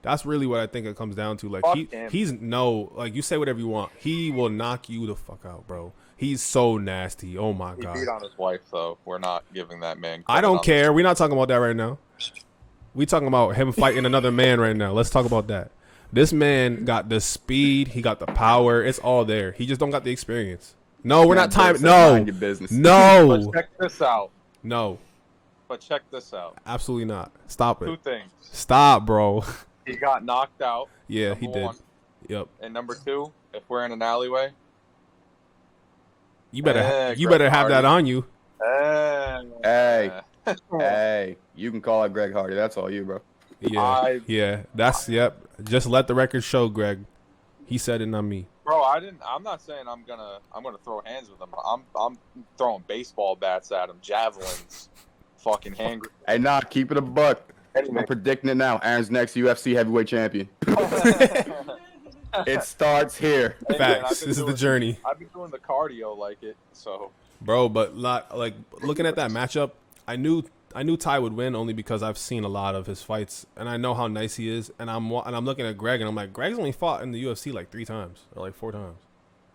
S2: That's really what I think it comes down to. Like
S1: Fuck him.
S2: he's like you say whatever you want. He will knock you the fuck out, bro. He's so nasty. Oh my
S1: He
S2: god.
S1: beat on his wife, though. We're not giving that man
S2: I
S1: credit
S2: don't
S1: on
S2: care. We're not talking about that right now. We talking about him fighting another man right now. Let's talk about that. This man got the speed. He got the power. It's all there. He just don't got the experience. No, we're not time. No,
S4: Mind your business.
S2: no,
S1: But check this out.
S2: no. Absolutely not. Stop
S1: Two
S2: it.
S1: things.
S2: Stop, bro.
S1: He got knocked out.
S2: Yeah, he
S1: number
S2: did.
S1: one.
S2: Yep.
S1: And number two, if we're in an alleyway,
S2: You better
S1: Greg
S2: have that
S1: Hardy.
S2: on you.
S4: Hey. Hey, you can call it Greg Hardy. That's all you, bro.
S2: Yeah. Yeah. That's yep. Just let the record show, Greg. He said it, not me.
S1: Bro, I'm not saying I'm gonna throw hands with him. I'm throwing baseball bats at him, javelins, fucking hand.
S4: Hey, nah, keep it a buck.
S1: Anyway.
S4: I'm predicting it now. Aaron's next UFC heavyweight champion. It starts here.
S1: Hey, man,
S2: Facts. This is the journey,
S1: I've been doing the cardio like it, so.
S2: bro. But like looking at that matchup, I knew Ty would win only because I've seen a lot of his fights and I know how nice he is. And I'm looking at Greg and I'm like, Greg's only fought in the UFC like 3 times or like 4 times.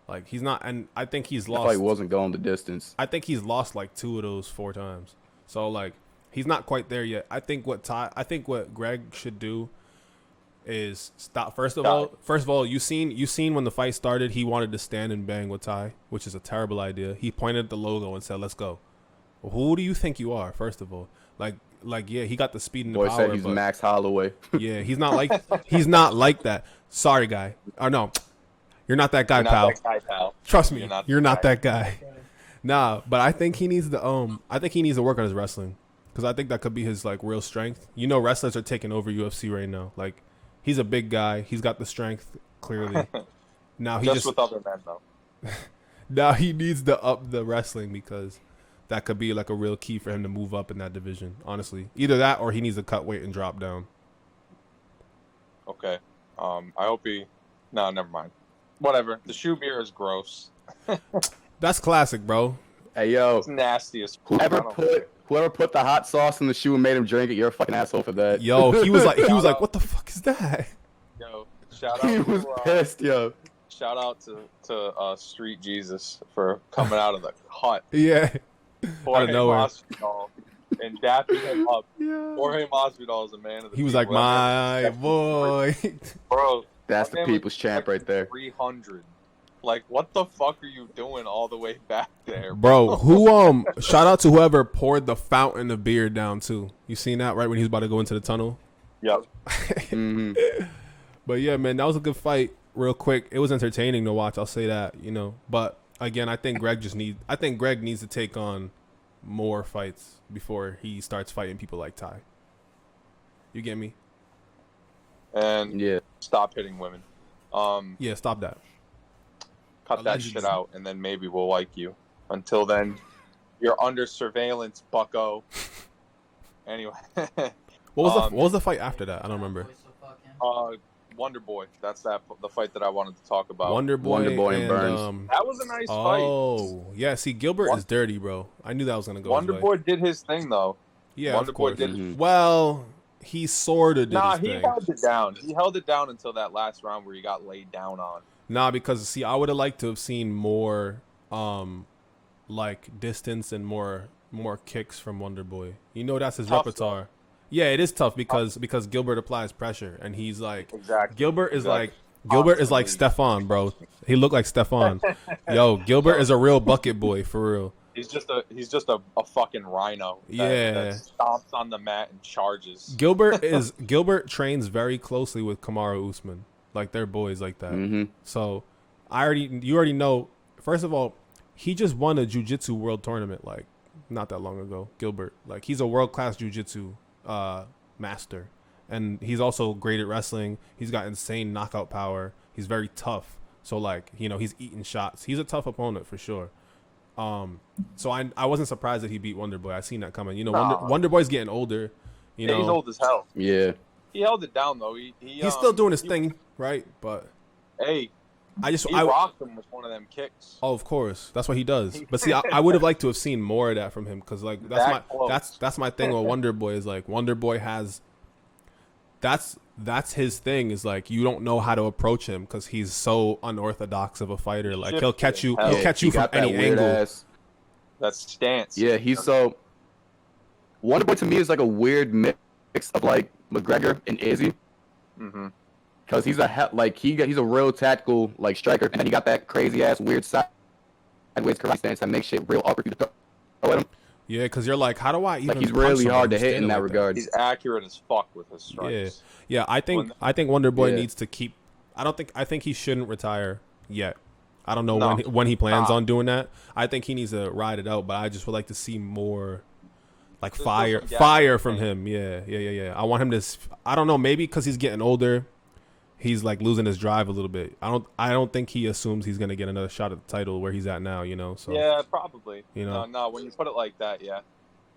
S2: Like he's not, and I think he's lost.
S4: I thought he wasn't going the distance.
S2: I think he's lost like 2 of those 4 times. So like he's not quite there yet. I think what Greg should do is stop. First of all, you seen when the fight started, he wanted to stand and bang with Ty, which is a terrible idea. He pointed at the logo and said, "Let's go." Who do you think you are? First of all, like yeah, he got the speed and the
S4: Boy
S2: power.
S4: said he's
S2: but
S4: Max Holloway.
S2: yeah, he's not like that. Sorry, guy. Or no, you're not that guy,
S1: You're not
S2: pal.
S1: that guy, pal.
S2: Trust me, you're not that guy. Nah, but I think he needs to work on his wrestling because I think that could be his like real strength. You know, wrestlers are taking over UFC right now. Like, he's a big guy. He's got the strength clearly. Now he
S1: just with other men though.
S2: now he needs to up the wrestling because that could be like a real key for him to move up in that division. Honestly, either that or he needs to cut weight and drop down.
S1: Okay. I hope he. No, never mind. Whatever. The shoe beer is gross.
S2: That's classic, bro.
S4: Hey, yo.
S1: It's nasty as fuck.
S4: Whoever put the hot sauce in the shoe and made him drink it, you're a fucking asshole for that.
S2: Yo, he was like, what the fuck is that?
S1: Yo, shout out.
S4: He was pissed, yo.
S1: Shout out to Street Jesus for coming out of the hut.
S2: Yeah.
S1: Jorge
S2: nowhere.
S1: Masvidal and dapping him up. Jorge Masvidal is a man of the
S2: He was
S1: people.
S2: like, my boy.
S1: Bro,
S4: That's
S1: that
S4: the
S1: man was
S4: people's champ right there.
S1: 300. Like, what the fuck are you doing all the way back there,
S2: Bro, who shout out to whoever poured the fountain of beer down too. You seen that right when he was about to go into the tunnel?
S1: Yep.
S2: But yeah, man, that was a good fight. Real quick, it was entertaining to watch. I'll say that, But again, I think Greg needs to take on more fights before he starts fighting people like Ty. You get me?
S1: And
S4: Yeah.
S1: stop hitting women.
S2: Yeah, stop that.
S1: Cut that shit out, and then maybe we'll like you. Until then, you're under surveillance, bucko. Anyway.
S2: What was the fight after that? I don't remember.
S1: Wonder Boy. That's the fight that I wanted to talk about.
S2: Wonder Boy
S4: and Burns.
S1: That was a nice fight.
S2: Oh, yeah. See, Gilbert is dirty, bro. I knew that was gonna go.
S1: Wonder
S2: his way.
S1: Boy did his thing though.
S2: Yeah,
S1: Wonder
S2: of
S1: Boy
S2: course.
S1: did.
S2: Well, he sort of did his
S1: He
S2: thing.
S1: held it down. He held it down until that last round where he got laid down on.
S2: Nah, because see, I would have liked to have seen more, like distance and more kicks from Wonder Boy. That's his
S1: Tough,
S2: repertoire. Though. Yeah, it is tough because Gilbert applies pressure and he's like
S1: Exactly.
S2: Gilbert is like Stefan, bro. He looked like Stefan. Yo, Gilbert is a real bucket boy for real.
S1: He's just a fucking rhino. That stomps on the mat and charges.
S2: Gilbert trains very closely with Kamaru Usman. Like they're boys like that.
S4: Mm-hmm.
S2: So you already know. First of all, he just won a jiu-jitsu world tournament like not that long ago. Gilbert, like he's a world-class jiu-jitsu master, and he's also great at wrestling. He's got insane knockout power. He's very tough. So like he's eating shots. He's a tough opponent for sure. So I wasn't surprised that he beat Wonder Boy. I seen that coming. Wonder Boy's getting older.
S1: He's old as hell.
S4: Yeah.
S1: He held it down though.
S2: He's still doing his thing, right? But
S1: hey,
S2: I
S1: rocked him with one of them kicks.
S2: Oh, of course, that's what he does. But see, I would have liked to have seen more of that from him because like that's my thing with Wonder Boy is like Wonder Boy has that's his thing is like you don't know how to approach him because he's so unorthodox of a fighter. Like he'll catch you from any angle.
S1: That stance.
S4: Yeah, Wonder Boy to me is like a weird mix of like McGregor and Izzy.
S1: Mm-hmm.
S4: Because he's a real tactical like striker, and then he got that crazy ass weird sideways karate stance that makes shit real awkward for you to throw at him.
S2: Yeah, because you're like, how do I even?
S4: Like he's really hard to hit in that regard.
S1: He's accurate as fuck with his strikes.
S2: Yeah. I think Wonder Boy needs to keep. I think he shouldn't retire yet. I don't know when he plans on doing that. I think he needs to ride it out, but I just would like to see more. Like fire from him. Yeah. I want him to. I don't know. Maybe because he's getting older. he's like losing his drive a little bit. I don't think he assumes he's gonna get another shot at the title where he's at now. You know. So
S1: Yeah, probably.
S2: You know.
S1: No, when you put it like that, yeah.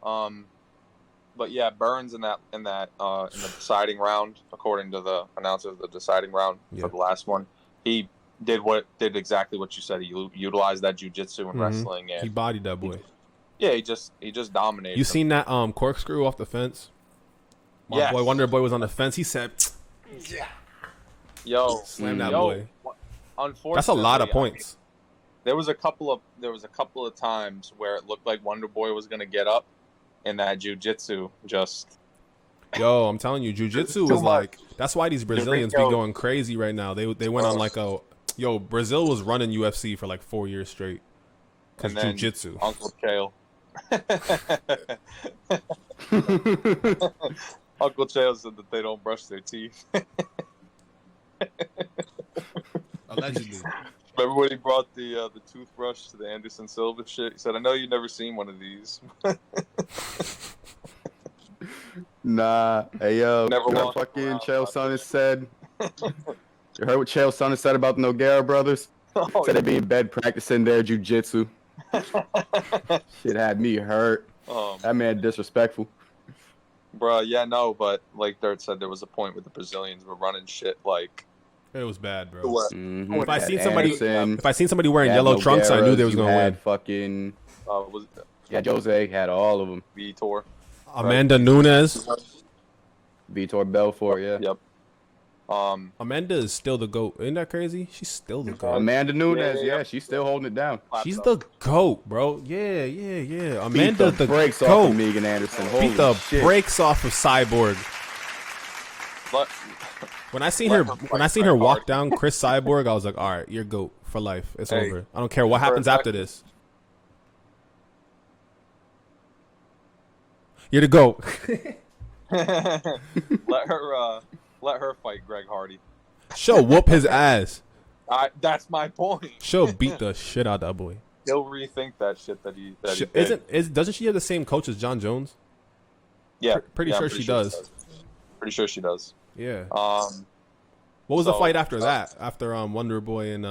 S1: But yeah, Burns in the deciding round, according to the announcer of the deciding round for the last one, he did exactly what you said. He utilized that jiu-jitsu and wrestling, and
S2: he bodied that boy.
S1: he just dominated.
S2: You
S1: him.
S2: seen that corkscrew off the fence? My boy Wonder Boy was on the fence. He said, "Yeah,
S1: yo,
S2: slam that boy."
S1: Unfortunately,
S2: That's a lot of points.
S1: There was a couple of times where it looked like Wonder Boy was gonna get up, and that jiu-jitsu just.
S2: Yo, I'm telling you, jiu-jitsu is like. That's why these Brazilians be going crazy right now. They went on like a. Yo, Brazil was running UFC for like 4 years straight. Because jiu-jitsu.
S1: Uncle Chael. Uncle Chael said that they don't brush their teeth.
S3: Allegedly.
S1: Remember when he brought the toothbrush to the Anderson Silva shit? He said, "I know you've never seen one of these."
S4: Nah, hey yo,
S1: Never
S4: you heard
S1: walked
S4: fucking
S1: around
S4: Chael
S1: about
S4: Sonnen said. You heard what Chael Sonnen said about the Nogueira brothers?
S1: Oh,
S4: Said they'd be in bed practicing their jujitsu. Shit had me hurt. That man disrespectful.
S1: Bruh, yeah, no, but like Dirt said, there was a point where the Brazilians were running shit like.
S2: It was bad, bro.
S4: Mm-hmm.
S2: If I
S4: Anderson,
S2: seen somebody wearing yellow trunks, I knew they was gonna win.
S4: Fucking
S1: Was
S4: Jose had all of them.
S1: Vitor.
S2: Amanda Nunes.
S4: Vitor Belfort, yeah.
S1: Yep.
S2: Amanda is still the GOAT. Isn't that crazy? She's still the GOAT.
S4: Amanda Nunes,
S1: Yeah.
S4: she's still holding it down.
S2: She's the GOAT, bro. Yeah.
S4: Beat
S2: Amanda
S4: the
S2: the
S4: brakes off
S2: GOAT.
S4: of Megan Anderson. Holy
S2: Beat the
S4: shit.
S2: brakes off of Cyborg.
S1: But
S2: When I seen her walk down Chris Cyborg, I was like, all right, you're GOAT for life. It's over. I don't care what happens after this. You're the GOAT.
S1: let her fight Greg Hardy.
S2: She'll whoop his ass.
S1: That's my point.
S2: She'll beat the shit out of that boy.
S1: He'll rethink that shit that he did.
S2: Doesn't she have the same coach as John Jones?
S1: Yeah,
S2: Pretty sure she does.
S1: Pretty sure she does.
S2: Yeah.
S1: What
S2: What was the fight after that? After Wonder Boy and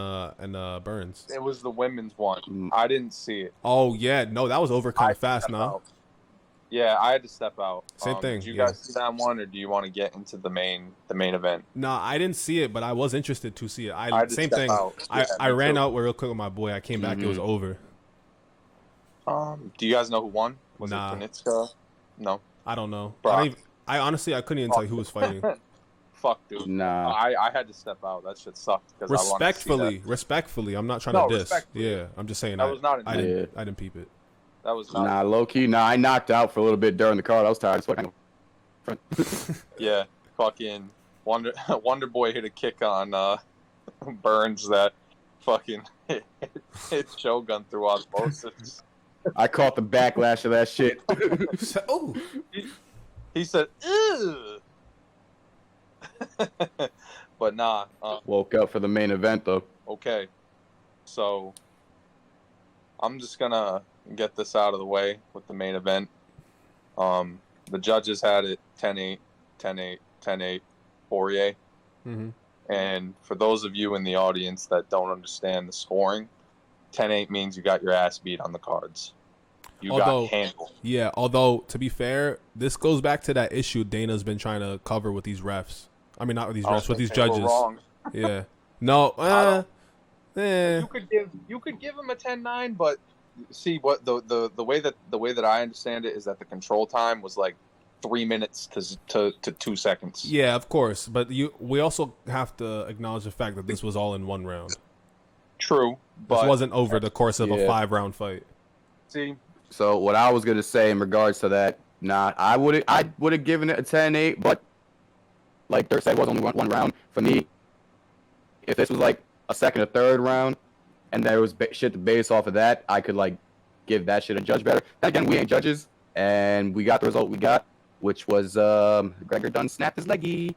S2: Burns?
S1: It was the women's one. I didn't see it.
S2: Oh yeah, no, that was over kind
S1: I
S2: of fast,
S1: stepped
S2: nah.
S1: out. Yeah, I had to step out.
S2: Same thing,
S1: Did you
S2: yeah.
S1: guys see that one, or do you want to get into the main event?
S2: No, I didn't see it, but I was interested to see it.
S1: I had to
S2: Same
S1: step
S2: thing.
S1: out. Yeah,
S2: I
S1: me
S2: ran
S1: too.
S2: out real quick with my boy. I came back. It was over.
S1: Do you guys know who won? Was
S2: Nah.
S1: it Kanitska? No.
S2: I don't know.
S1: Brock.
S2: I honestly I couldn't even tell you who was fighting.
S1: Fuck, dude.
S4: Nah.
S1: I had to step out. That shit sucked. I wanted to see
S2: Respectfully, I'm not trying
S1: No,
S2: to diss.
S1: respectfully.
S2: Yeah, I'm just saying
S1: That was not
S2: I
S1: an-
S2: didn't peep it.
S1: that. That was not.
S4: Nah, low key. Nah, I knocked out for a little bit during the card. I was tired as fuck.
S1: Yeah, fucking Wonder Boy hit a kick on Burns that fucking hit Shogun through osmosis.
S4: I caught the backlash of that shit.
S2: Oh,
S1: He said, "Ew." But nah.
S4: Woke up for the main event though.
S1: Okay, so I'm just gonna get this out of the way with the main event. The judges had it 10-8, 10-8, 10-8, Poirier.
S2: mm-hmm.
S1: And for those of you in the audience that don't understand the scoring, 10-8 means you got your ass beat on the cards. You got handled.
S2: Yeah, although to be fair, this goes back to that issue Dana's been trying to cover with these refs. I mean, not with these refs, with these
S1: They were
S2: judges.
S1: wrong.
S2: Yeah. No.
S1: You could give him a 10-9, but see what the way that I understand it is that the control time was like 3 minutes to 2 seconds.
S2: Yeah, of course, but we also have to acknowledge the fact that this was all in one round.
S1: True, but
S2: This wasn't over the course of a 5-round fight.
S1: see,
S4: So what I was gonna say in regards to that, nah, I would have given it a 10-8, but like Dirk said, it was only one round. For me, if this was like a second or third round, and there was shit to base off of that, I could like give that shit a judge better. Then again, we ain't judges, and we got the result we got, which was Gregor Dunn snapped his leggy.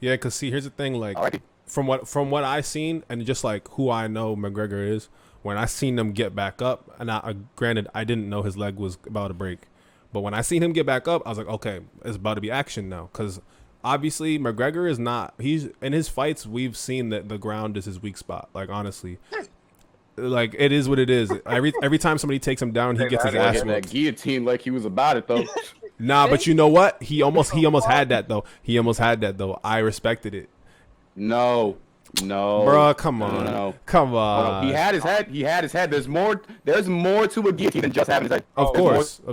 S2: Yeah, because see, here's the thing, like
S4: Alrighty.
S2: from what I seen, and just like who I know McGregor is, when I seen him get back up, and granted I didn't know his leg was about to break, but when I seen him get back up, I was like, okay, it's about to be action now, because obviously McGregor is not. He's in his fights. We've seen that the ground is his weak spot. Like honestly, like it is what it is. Every time somebody takes him down, he gets his ass
S4: Hit that
S2: whooped.
S4: guillotine like he was about it though.
S2: Nah, but you know what? He almost had that though. He almost had that though. I respected it.
S4: No,
S2: Bruh, come on.
S4: No.
S2: Come on.
S4: He had his head. There's more to a guillotine than just having his head.
S2: Of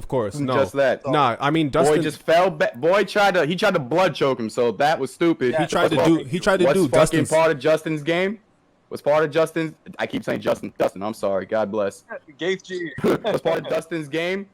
S2: course.
S4: than
S2: No.
S4: just that.
S2: Nah, I mean Dustin
S4: Boy just fell back. Boy tried to blood choke him, so that was stupid.
S2: he tried to do
S4: What's
S2: Dustin's
S4: part of Justin's game? Was part of Justin's. I keep saying Justin. I'm sorry. God bless.
S1: Gaith G.
S4: Was part of Dustin's game?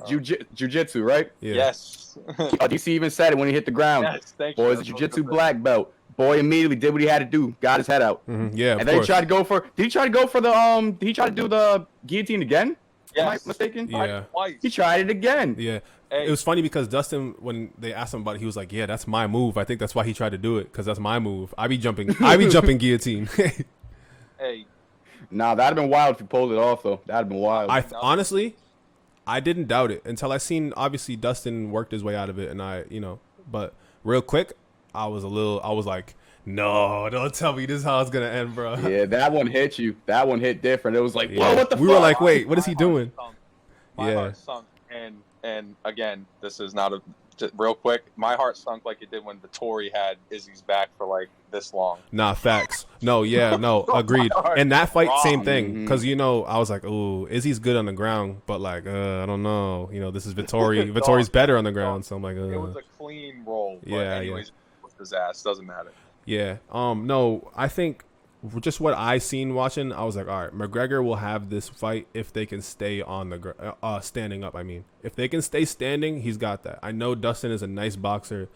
S4: Jiu-jitsu, right?
S2: yeah.
S1: Yes.
S4: DC even said it when he hit the ground.
S1: Yes, thank you.
S4: Boy is a jiu-jitsu black belt. Boy immediately did what he had to do. Got his head out.
S2: Mhm, yeah, of
S4: And then
S2: course.
S4: he tried to go for. Did he try to go for the Did he try to do the guillotine again? Am I
S1: Yes.
S4: mistaken?
S2: Yeah.
S1: Twice.
S4: He tried it again.
S2: Yeah.
S1: Hey.
S2: It was funny because Dustin, when they asked him about it, he was like, "Yeah, that's my move. I think that's why he tried to do it because that's my move. I be jumping guillotine."
S1: Hey,
S4: Nah, that'd have been wild if he pulled it off though. That'd have been wild.
S2: Honestly, I didn't doubt it until I seen obviously Dustin worked his way out of it, and but real quick, I was like, no, don't tell me this is how it's gonna end, bro.
S4: Yeah, that one hit you. That one hit different. It was like,
S2: Yeah.
S4: whoa, what the
S2: We
S4: fuck?
S2: were like, wait, what is he
S1: my heart
S2: doing?
S1: sunk. My
S2: Yeah.
S1: heart sunk. And again, this is not just real quick. My heart sunk like it did when Vittori had Izzy's back for like this long.
S2: Nah, facts. No, yeah, no, agreed. And that fight, same thing. Because, I was like, ooh, Izzy's good on the ground, but like, I don't know. This is Vittori. Vittori's better on the ground, so I'm like,
S1: It was a clean roll. But
S2: Yeah,
S1: anyways, with his ass doesn't matter.
S2: yeah. No, I think just what I seen watching, I was like, all right, McGregor will have this fight if they can stay on the standing up. I mean, if they can stay standing, he's got that. I know Dustin is a nice boxer,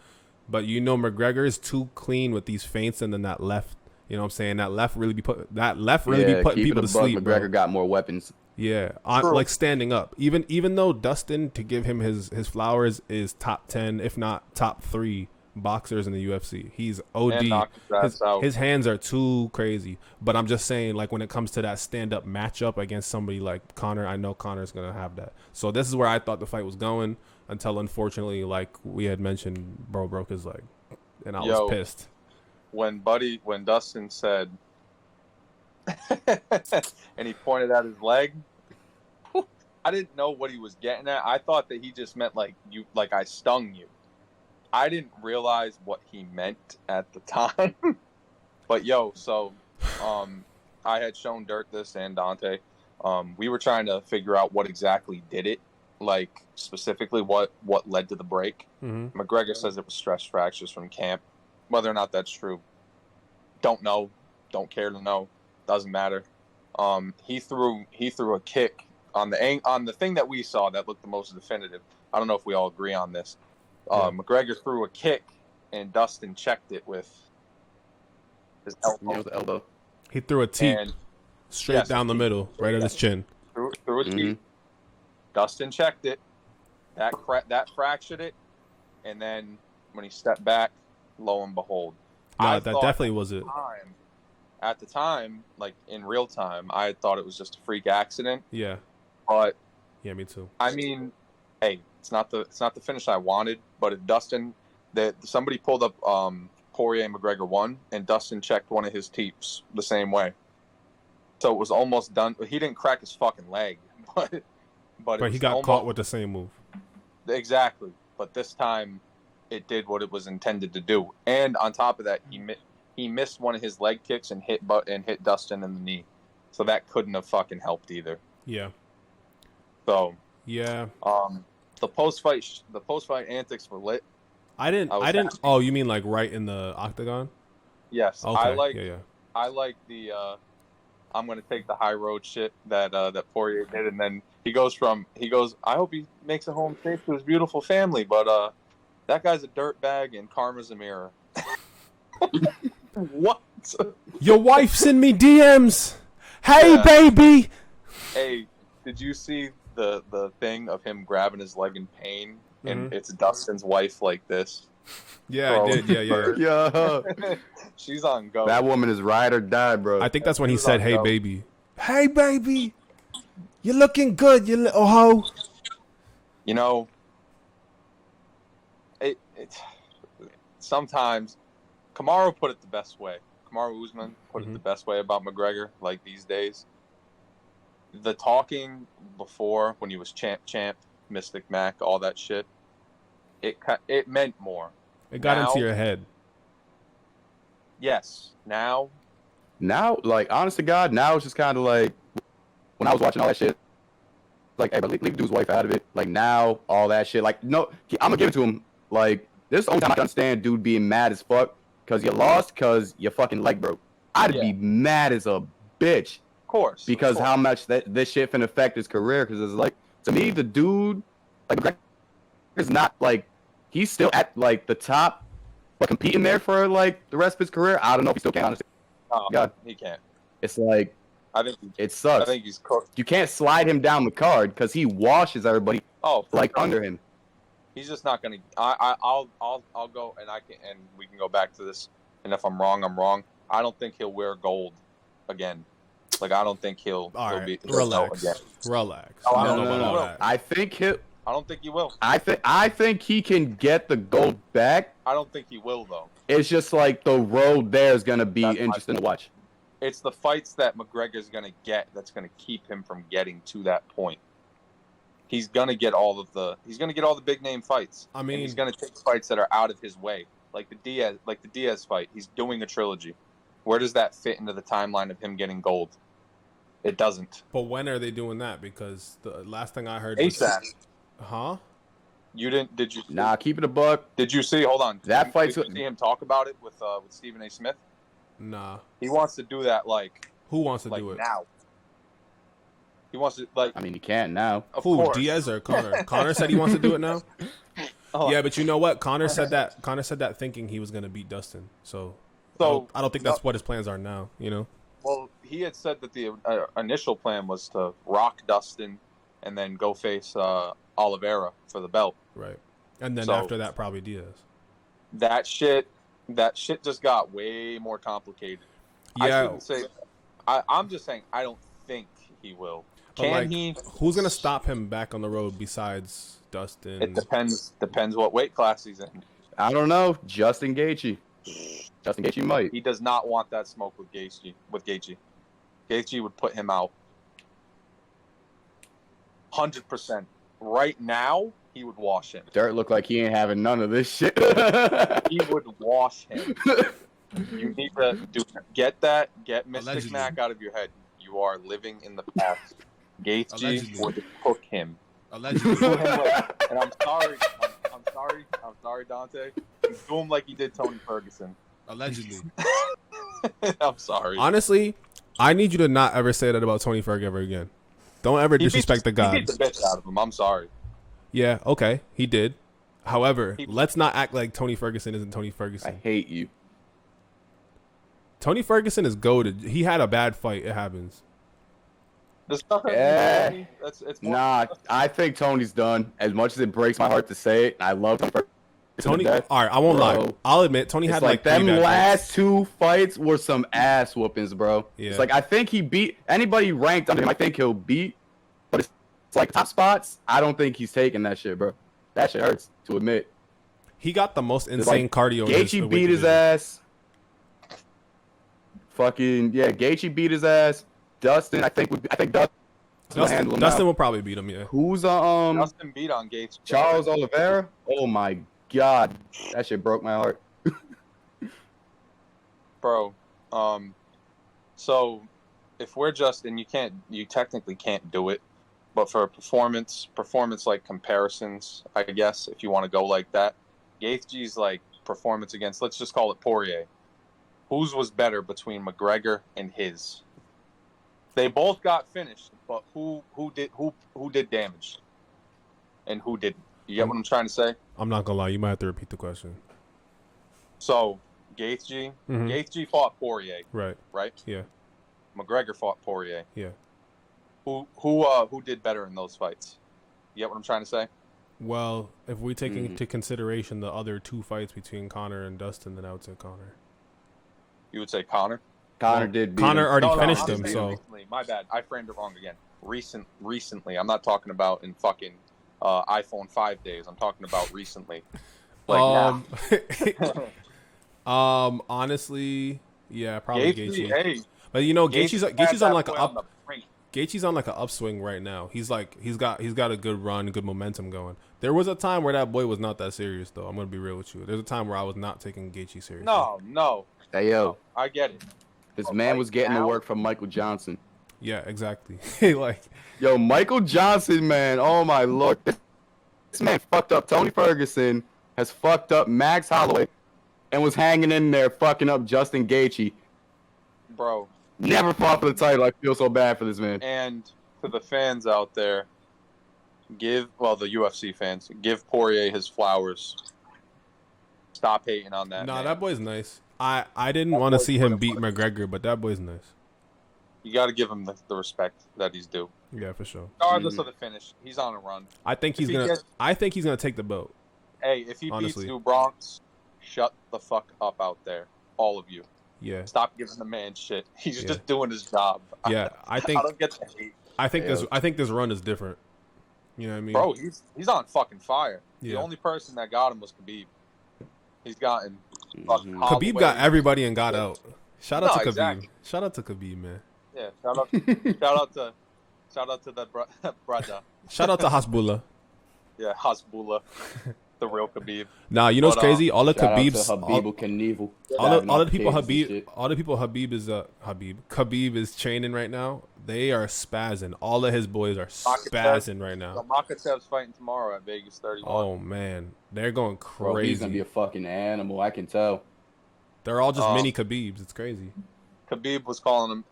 S2: but McGregor is too clean with these feints, and then that left. You know what I'm saying? That left really be putting people to sleep.
S4: McGregor
S2: Bro.
S4: got more weapons.
S2: Yeah,
S1: True.
S2: like standing up. Even though Dustin, to give him his flowers, is top 10, if not top 3 boxers in the UFC. He's
S1: And
S2: OD.
S1: knocked his ass out.
S2: His hands are too crazy. But I'm just saying, like, when it comes to that stand-up matchup against somebody like Conor, I know Conor's going to have that. So this is where I thought the fight was going until, unfortunately, like we had mentioned, bro broke his leg. And I was pissed.
S1: When Dustin said, and he pointed at his leg, I didn't know what he was getting at. I thought that he just meant like I stung you. I didn't realize what he meant at the time. But so I had shown Dirk this and Deontay. We were trying to figure out what exactly did it, like specifically what led to the break.
S2: Mm-hmm.
S1: McGregor says it was stress fractures from camp. Whether or not that's true, don't know. Don't care to know. Doesn't matter. He threw a kick on the thing that we saw that looked the most definitive. I don't know if we all agree on this. McGregor threw a kick, and Dustin checked it with his elbow.
S2: He threw a teep
S1: And
S2: straight down the middle, right at his chin.
S1: threw a teep. Dustin checked it. That fractured it, and then when he stepped back, lo and behold,
S2: No, that definitely was it.
S1: At the time, like in real time, I thought it was just a freak accident.
S2: Yeah.
S1: But
S2: Yeah, me too.
S1: I mean, hey, it's not the finish I wanted. But if somebody pulled up Poirier Mcgregor 1, and Dustin checked one of his teeps the same way, so it was almost done. He didn't crack his fucking leg, but
S2: He got caught with the same move.
S1: Exactly. But this time, it did what it was intended to do. And on top of that, he missed one of his leg kicks and hit Dustin in the knee. So that couldn't have fucking helped either.
S2: Yeah.
S1: So
S2: Yeah.
S1: the post fight antics were lit.
S2: I didn't.
S1: happy.
S2: Oh, you mean like right in the octagon?
S1: Yes,
S2: Okay.
S1: I like the I'm gonna take the high road shit that Poirier did, and then he goes. I hope he makes it home safe to his beautiful family, but that guy's a dirtbag and karma's a mirror. What?
S2: Your wife send me DMs. Hey,
S1: Yeah.
S2: baby.
S1: Hey, did you see the thing of him grabbing his leg in pain, and it's Dustin's wife like this?
S2: Yeah,
S1: Bro.
S2: I did. Yeah.
S4: Yeah.
S1: She's on go.
S4: That woman is ride or die, bro.
S2: I think that's when he
S1: Who's
S2: said,
S1: on
S2: "Hey,
S1: go?
S2: baby. Hey, baby. You're looking good, you little hoe."
S1: You know, it sometimes Kamaru put it the best way. Kamaru Usman put it the best way about McGregor. Like these days, the talking before when he was champ, Mystic Mac, all that shit, it meant more.
S2: It got
S1: Now,
S2: into your head.
S1: Yes. Now,
S4: like, honest to God, now it's just kind of like, when I was watching all that shit, like, hey, bro, leave dude's wife out of it. Like, now, all that shit. Like, no, I'm going to give it to him. Like, this is the only time I can understand dude being mad as fuck because you lost because your fucking leg broke. I'd be mad as a bitch.
S1: Of course.
S4: Because how much this shit can affect his career. Because it's like, to me, the dude, like, is not, like, he's still at, like, the top, but competing there for, like, the rest of his career, I don't know if he still can, honestly. God.
S1: He can't.
S4: It's like,
S1: I think
S4: it sucks.
S1: I think he's cooked.
S4: You can't slide him down the card because he washes everybody like under him.
S1: He's just not gonna. I'll go and we can go back to this. And if I'm wrong, I'm wrong. I don't think he'll wear gold again. Like I don't think he'll.
S2: All
S1: he'll
S2: right,
S1: be
S2: relax.
S1: again.
S2: Relax.
S1: Oh, I
S2: No,
S1: don't
S2: no,
S1: know.
S2: no, no.
S4: I think he.
S1: I don't think he will.
S4: I think he can get the gold back.
S1: I don't think he will though.
S4: It's just like the road there is gonna be interesting to watch.
S1: It's the fights that McGregor's gonna get that's gonna keep him from getting to that point. He's gonna get all the big name fights.
S2: I mean,
S1: he's gonna take fights that are out of his way, like the Diaz fight. He's doing a trilogy. Where does that fit into the timeline of him getting gold? It doesn't.
S2: But when are they doing that? Because the last thing I heard
S1: ASAP.
S2: Huh?
S1: You didn't? Did you?
S4: Nah, keep it a buck.
S1: Did you see? Hold on.
S4: That fight's.
S1: Did you see him talk about it with Stephen A. Smith?
S2: Nah.
S1: He wants to do that like.
S2: Who wants to do it
S1: now? He wants to like.
S4: I mean, he can't now.
S2: Who? Course. Diaz or Connor? Connor said he wants to do it now. Yeah, but you know what? Connor said that thinking he was gonna beat Dustin. So I don't think that's what his plans are now. You know.
S1: Well, he had said that the initial plan was to rock Dustin and then go face Oliveira for the belt.
S2: Right. And then after that, probably Diaz.
S1: That shit just got way more complicated.
S2: Yeah.
S1: I shouldn't say. I'm just saying I don't think he will. Can he?
S2: Who's gonna stop him back on the road besides Dustin?
S1: It depends what weight class he's in.
S4: I don't know. Justin Gaethje. Justin Gaethje might.
S1: He does not want that smoke with Gaethje. Gaethje would put him out. 100%. Right now, he would wash him.
S4: Dirt look like he ain't having none of this shit.
S1: He would wash him. You need to get Mystic Mac out of your head. You are living in the past. Gaethje would cook him.
S3: Allegedly.
S1: And I'm sorry, Dante. Do him like he did Tony Ferguson.
S3: Allegedly.
S1: I'm sorry.
S2: Honestly, I need you to not ever say that about Tony Ferg ever again. Don't ever disrespect the gods.
S1: He beat the bitch out of him. I'm sorry.
S2: Yeah, okay, he did. However, let's not act like Tony Ferguson isn't Tony Ferguson.
S4: I hate you.
S2: Tony Ferguson is goated. He had a bad fight. It happens.
S1: The stuff it's more
S4: nah, I think Tony's done. As much as it breaks my heart to say it, I love Tony Ferguson.
S2: Tony, all right, I won't lie. I'll admit, Tony had like
S4: them
S2: three bad
S4: last
S2: fights.
S4: 2 fights were some ass whoopings, bro.
S2: Yeah.
S4: It's like I think he beat anybody ranked under him. I think he'll beat, but it's like top spots. I don't think he's taking that shit, bro. That shit hurts to admit.
S2: He got the most insane cardio.
S4: Gaethje beat his ass. Fucking yeah, Gaethje beat his ass. Dustin, I think Dustin
S2: will probably beat him. Yeah.
S4: Who's
S1: Dustin beat on Gaethje.
S4: Charles Oliveira? Oh my god, that shit broke my heart.
S1: Bro, so if we're just and you technically can't do it, but for performance like comparisons, I guess if you want to go like that, Gaethje's like performance against, let's just call it Poirier. Whose was better between McGregor and his? They both got finished, but who did damage, and who didn't? You get what I'm trying to say?
S2: I'm not gonna lie, you might have to repeat the question.
S1: So Gaethje fought Poirier,
S2: Right? Yeah.
S1: McGregor fought Poirier.
S2: Yeah.
S1: Who did better in those fights? You get what I'm trying to say?
S2: Well, if we take into consideration the other 2 fights between Connor and Dustin, then I would say Connor.
S1: You would say Connor?
S4: Connor did beat
S2: Connor
S4: him.
S2: already finished him, so
S1: recently. My bad. I framed it wrong again. Recently. I'm not talking about in fucking iPhone 5 days. I'm talking about recently. Like
S2: Honestly, yeah, probably
S1: Gaethje,
S2: Gaethje.
S1: hey,
S2: But you know,
S1: Gaethje
S2: Gaethje's
S1: had
S2: on
S1: that
S2: like
S1: boy
S2: a
S1: on the
S2: up.
S1: brink.
S2: Gaethje's on like an upswing right now. He's got a good run, good momentum going. There was a time where that boy was not that serious though. I'm gonna be real with you. There's a time where I was not taking Gaethje seriously.
S1: No.
S4: Hey, yo.
S1: No, I get it.
S4: This
S1: But
S4: man
S1: right
S4: was getting
S1: now-
S4: to work from Michael Johnson.
S2: Yeah, exactly. Like,
S4: Yo, Michael Johnson, man. Oh, my Lord. This man fucked up Tony Ferguson, has fucked up Max Holloway, and was hanging in there fucking up Justin Gaethje.
S1: Bro.
S4: Never fought for the title. I feel so bad for this man.
S1: And to the fans out there, the UFC fans, give Poirier his flowers. Stop hating on that.
S2: nah,
S1: man.
S2: that boy's nice. I didn't
S1: That
S2: want to
S1: boy's
S2: see him
S1: good.
S2: beat McGregor, but that boy's nice.
S1: You got to give him the respect that he's due,
S2: Yeah, for sure.
S1: regardless of the finish. He's on a run.
S2: I think he's
S1: If he
S2: gonna.
S1: gets-
S2: I think he's gonna take the belt.
S1: Hey, if he
S2: Honestly.
S1: beats New Bronx, shut the fuck up out there, all of you.
S2: Yeah,
S1: Stop giving the man shit. He's
S2: Yeah.
S1: just doing his job.
S2: yeah. I
S1: I
S2: think.
S1: don't get the hate.
S2: I think
S4: Yeah.
S2: this. I think this run is different. You know what I mean?
S1: Bro, he's on fucking fire.
S2: Yeah.
S1: The only person that got him was Khabib. He's gotten fucking
S4: Mhm.
S2: Khabib got
S1: Holloway.
S2: everybody and got out. Shout out
S1: No,
S2: to Khabib.
S1: exactly.
S2: Shout out to Khabib, man.
S1: Yeah, shout out to that brother.
S2: Shout out to Hasbullah.
S1: Yeah, Hasbullah, the real Khabib.
S2: Nah, you know what's
S1: But,
S2: crazy? All the
S4: Shout out to
S2: Khabibs,
S4: Habib Knievel.
S2: all the people
S4: Habib.
S2: Khabib is training right now. They are spazzing. All of his boys are spazzing right
S1: So
S2: now.
S1: Makachev's fighting tomorrow at Vegas 31.
S2: Oh man, they're going
S4: Bro, he's gonna be
S2: crazy.
S4: a fucking animal. I can tell.
S2: They're all just mini Khabibs. It's crazy.
S1: Khabib was calling him,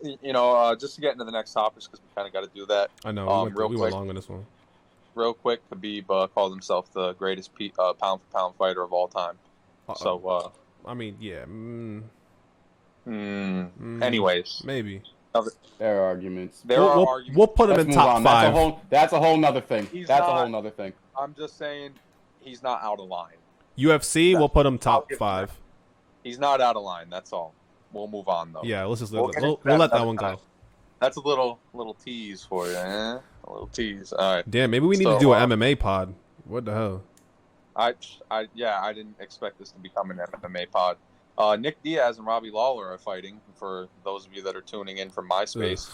S1: just to get into the next topics because we kind of got to do that
S2: I know.
S1: real
S2: we
S1: quick.
S2: went long on this one.
S1: real quick. Khabib called himself the greatest pound for pound fighter of all time. So,
S2: I mean, yeah.
S1: anyways,
S2: Maybe
S4: There are arguments.
S1: there are
S2: we'll
S1: arguments.
S2: put him
S4: Let's
S2: in
S4: move
S2: top
S4: on.
S2: five.
S4: That's a whole nother thing.
S1: He's
S4: That's a
S1: not-
S4: whole nother thing.
S1: I'm just saying he's not out of line.
S2: UFC, we'll put him
S1: I'll
S2: top
S1: give him
S2: 5.
S1: He's not out of line. That's all. We'll move on though.
S2: Yeah, let's just
S1: We'll
S2: let,
S1: get
S2: we'll,
S1: into
S2: we'll let that
S1: another
S2: one
S1: time.
S2: go.
S1: That's a little tease for you, eh? A little tease. All right.
S2: Damn, maybe we need
S1: So,
S2: to do an MMA pod. What the hell?
S1: I didn't expect this to become an MMA pod. Nick Diaz and Robbie Lawler are fighting. For those of you that are tuning in from MySpace,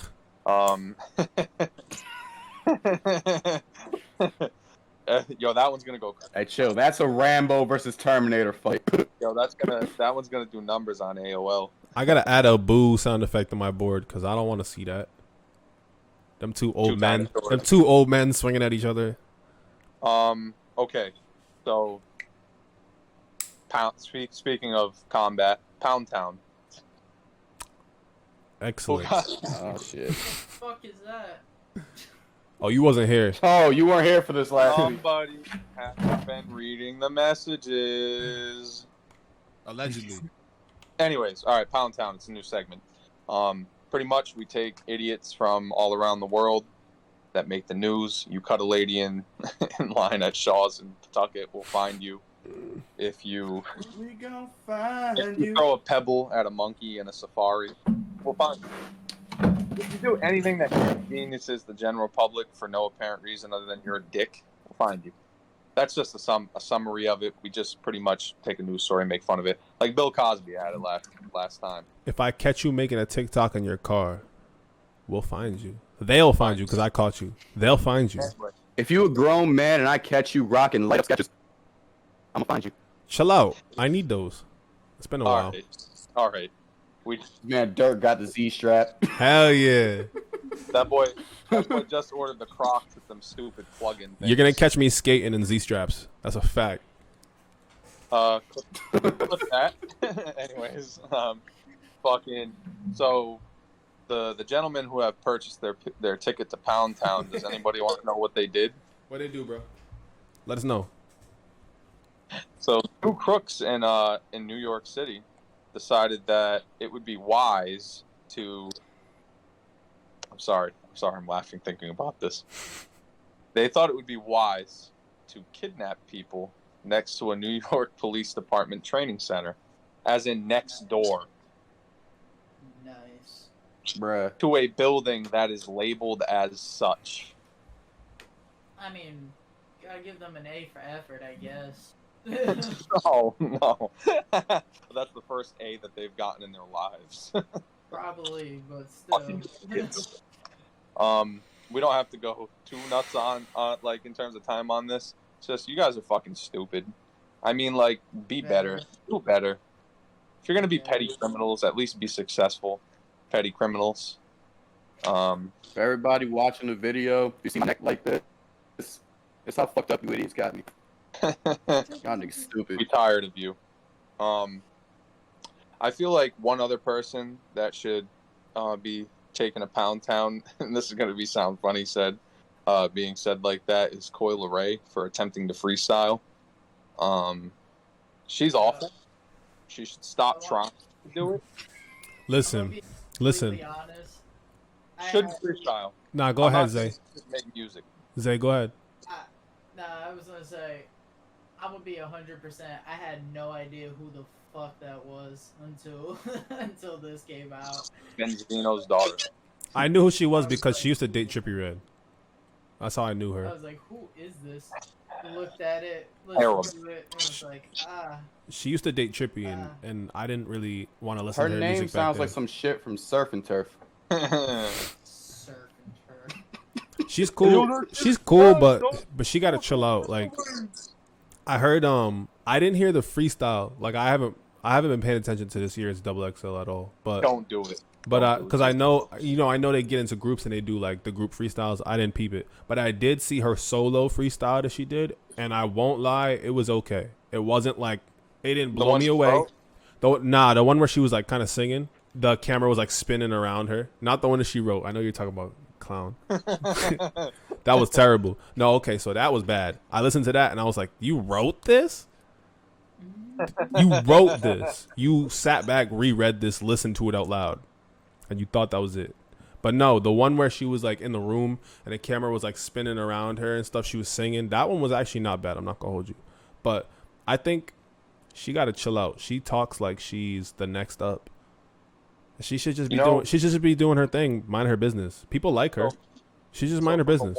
S1: yo, that one's gonna go.
S4: Hey, chill. That's a Rambo versus Terminator fight.
S1: Yo, that one's gonna do numbers on AOL.
S2: I gotta add a boo sound effect on my board because I don't want to see that. Them two old men.
S1: dinosaurs.
S2: Them two old men swinging at each other.
S1: Okay, so speaking of combat, Pound Town.
S2: Excellent.
S4: Oh shit.
S5: What the fuck is that?
S2: Oh, you wasn't here.
S4: Oh, you weren't here for this last week.
S1: Somebody has been reading the messages.
S3: Allegedly.
S1: Anyways, all right, Pound Town. It's a new segment. Pretty much, we take idiots from all around the world that make the news. You cut a lady in line at Shaw's in Pawtucket, we'll find you. If you
S4: We gonna find
S1: if you throw a pebble at a monkey in a safari, we'll find you. If you do anything that inconveniences the general public for no apparent reason other than you're a dick, we'll find you. That's just a summary of it. We just pretty much take a news story and make fun of it. Like Bill Cosby had it last time.
S2: If I catch you making a TikTok in your car, we'll find you. They'll find you because I caught you. They'll find you.
S1: Anyway,
S4: If you a grown man and I catch you rocking light up sketches, I'm gonna find you.
S2: Chill out. I need those. It's been a while.
S1: All right. We
S4: Man, Dirk got the Z strap.
S2: Hell yeah.
S1: that boy just ordered the Crocs with them stupid plug-in things.
S2: You're gonna catch me skating in Z straps. That's a fact.
S1: Clip that. Anyways, fucking. So, the gentlemen who have purchased their ticket to Pound Town. Does anybody want to know what they did?
S2: What they do, bro? Let us know.
S1: So, two crooks in New York City decided that it would be wise to. I'm sorry, I'm laughing thinking about this. They thought it would be wise to kidnap people next to a New York Police Department training center, as in next door
S5: Nice.
S4: Bruh.
S1: to a building that is labeled as such.
S5: I mean, gotta give them an A for effort, I guess.
S1: No, no. That's the first A that they've gotten in their lives.
S5: Probably, but
S1: Fucking
S5: still.
S1: kids. We don't have to go too nuts on like in terms of time on this. It's just you guys are fucking stupid. I mean, like, be better, do better. If you're gonna be petty criminals, at least be successful. Petty criminals.
S4: For everybody watching the video, if you see my neck like this, it's how fucked up you idiots got me. Y'all niggas stupid.
S1: Be tired of you. I feel like one other person that should be taking a pound town, and this is going to sound funny being said like that, is Coil Ray for attempting to freestyle. She's awful. She should stop trying to do it.
S2: Listen.
S5: Honest,
S1: Should freestyle.
S2: Nah, go ahead, Zay.
S1: Just make music.
S2: Zay, go ahead.
S5: I was gonna say, I'm gonna be 100%. I had no idea who the fuck that was until until this came out.
S1: Benzino's daughter.
S2: I knew who she was because she used to date Trippie Redd. That's how I knew her.
S5: I was like, who is this? Looked at it, listened to it, and was like,
S2: She used to date Trippie, and I didn't really want to listen
S4: Her
S2: to her
S4: name
S2: music
S4: sounds
S2: back
S4: like
S2: then.
S4: some shit from Surf and Turf.
S5: Surf and turf.
S2: She's cool. She's cool, but she gotta chill out. Like, I heard I didn't hear the freestyle. Like, I haven't been paying attention to this year's Double XL at all. But
S1: Don't do it.
S2: But because I know they get into groups and they do like the group freestyles. I didn't peep it, but I did see her solo freestyle that she did, and I won't lie, it was okay. It wasn't like it didn't blow me away. The one where she was like kind of singing, the camera was like spinning around her. Not the one that she wrote. I know you're talking about clown. That was terrible. No, okay, so that was bad. I listened to that and I was like, you wrote this? You wrote this. You sat back, reread this, listened to it out loud. And you thought that was it. But no, the one where she was like in the room and the camera was like spinning around her and stuff, she was singing, that one was actually not bad. I'm not gonna hold you. But I think she gotta chill out. She talks like she's the next up. She should just be doing her thing, mind her business. People like her. She just mind her business.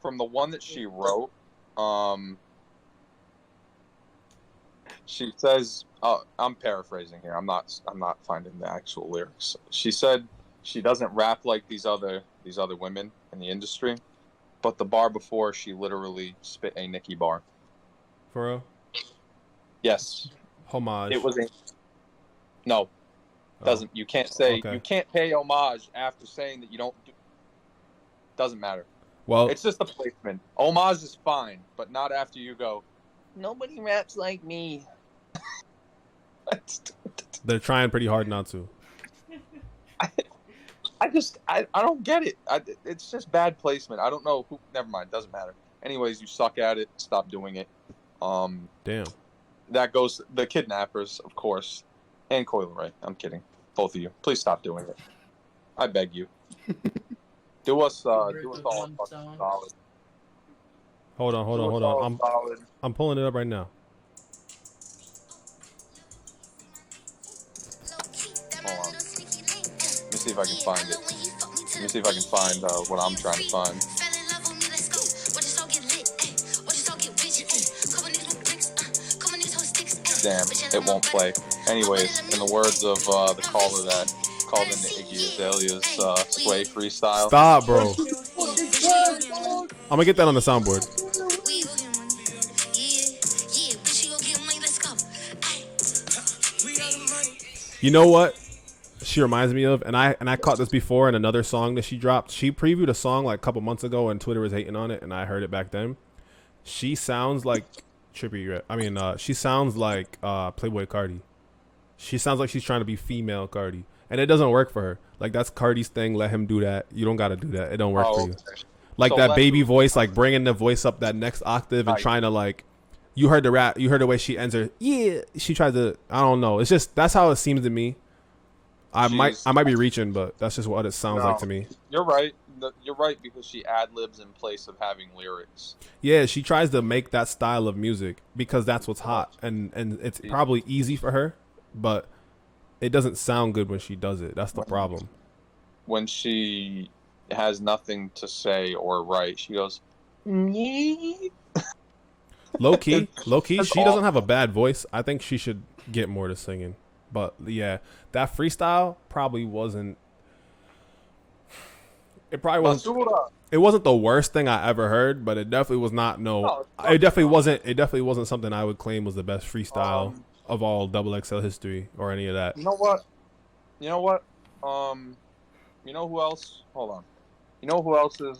S1: From the one that she wrote, she says, I'm paraphrasing here. I'm not finding the actual lyrics. She said she doesn't rap like these other women in the industry, but the bar before, she literally spit a Nicki bar.
S2: For real?
S1: Yes.
S2: Homage.
S1: It was no. Doesn't. You can't say
S2: okay.
S1: You can't pay homage after saying that you don't. Doesn't matter.
S2: Well,
S1: it's just the placement. Homage is fine, but not after you go. Nobody raps like me.
S2: They're trying pretty hard not to.
S1: I don't get it. It's just bad placement. I don't know who. Never mind. Doesn't matter. Anyways, you suck at it. Stop doing it.
S2: Damn.
S1: That goes the kidnappers, of course, and Coil Ray. I'm kidding. Both of you. Please stop doing it. I beg you. Do us all fucking solid.
S2: Hold on. I'm pulling it up right now.
S1: Hold on. Let me see if I can find it. Let me see if I can find what I'm trying to find. Damn, it won't play. Anyways, in the words of the caller that called into Iggy Azalea's Sway freestyle.
S2: Stop, bro. I'm gonna get that on the soundboard. You know what she reminds me of, and I caught this before in another song that she dropped. She previewed a song like a couple months ago, and Twitter was hating on it, and I heard it back then. She sounds like Trippie. I mean, she sounds like Playboy Cardi. She sounds like she's trying to be female Cardi, and it doesn't work for her. Like, that's Cardi's thing. Let him do that. You don't gotta do that. It don't work for you. Like, so that baby voice, like bringing the voice up that next octave and trying to like. You heard the rap. You heard the way she ends her. Yeah, she tried to. I don't know. It's just that's how it seems to me. I might be reaching, but that's just what it sounds like to me.
S1: You're right. You're right because she ad-libs in place of having lyrics.
S2: Yeah, she tries to make that style of music because that's what's hot, and it's probably easy for her, but it doesn't sound good when she does it. That's the problem.
S1: When she has nothing to say or write, she goes,
S2: Low key,
S1: That's
S2: she doesn't
S1: all.
S2: have a bad voice. I think she should get more to singing. But yeah, that freestyle probably wasn't. It probably wasn't.
S1: Basura.
S2: It wasn't the worst thing I ever heard, but it definitely was not.
S1: No,
S2: It definitely wasn't. It definitely wasn't something I would claim was the best freestyle
S1: Um,
S2: of all Double XL history or any of that.
S1: You know what? You know what? You know who else? Hold on. You know who else is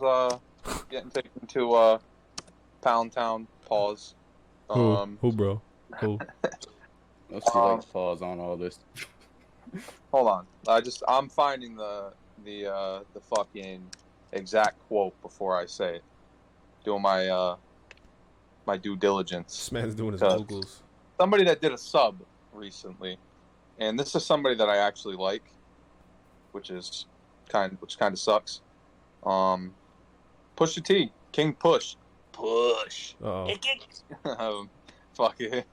S1: getting taken to Pound Town? Pause.
S2: Who, bro? Who?
S4: Let's see, like, pause on all this.
S1: Hold on. I'm finding the fucking exact quote before I say it. Doing my my due diligence.
S2: This man's doing his
S1: Cause-
S2: Googles.
S1: Somebody that did a sub recently, and this is somebody that I actually like, which kind of sucks. Pusha T, King Push.
S2: Uh-oh.
S1: Fuck it.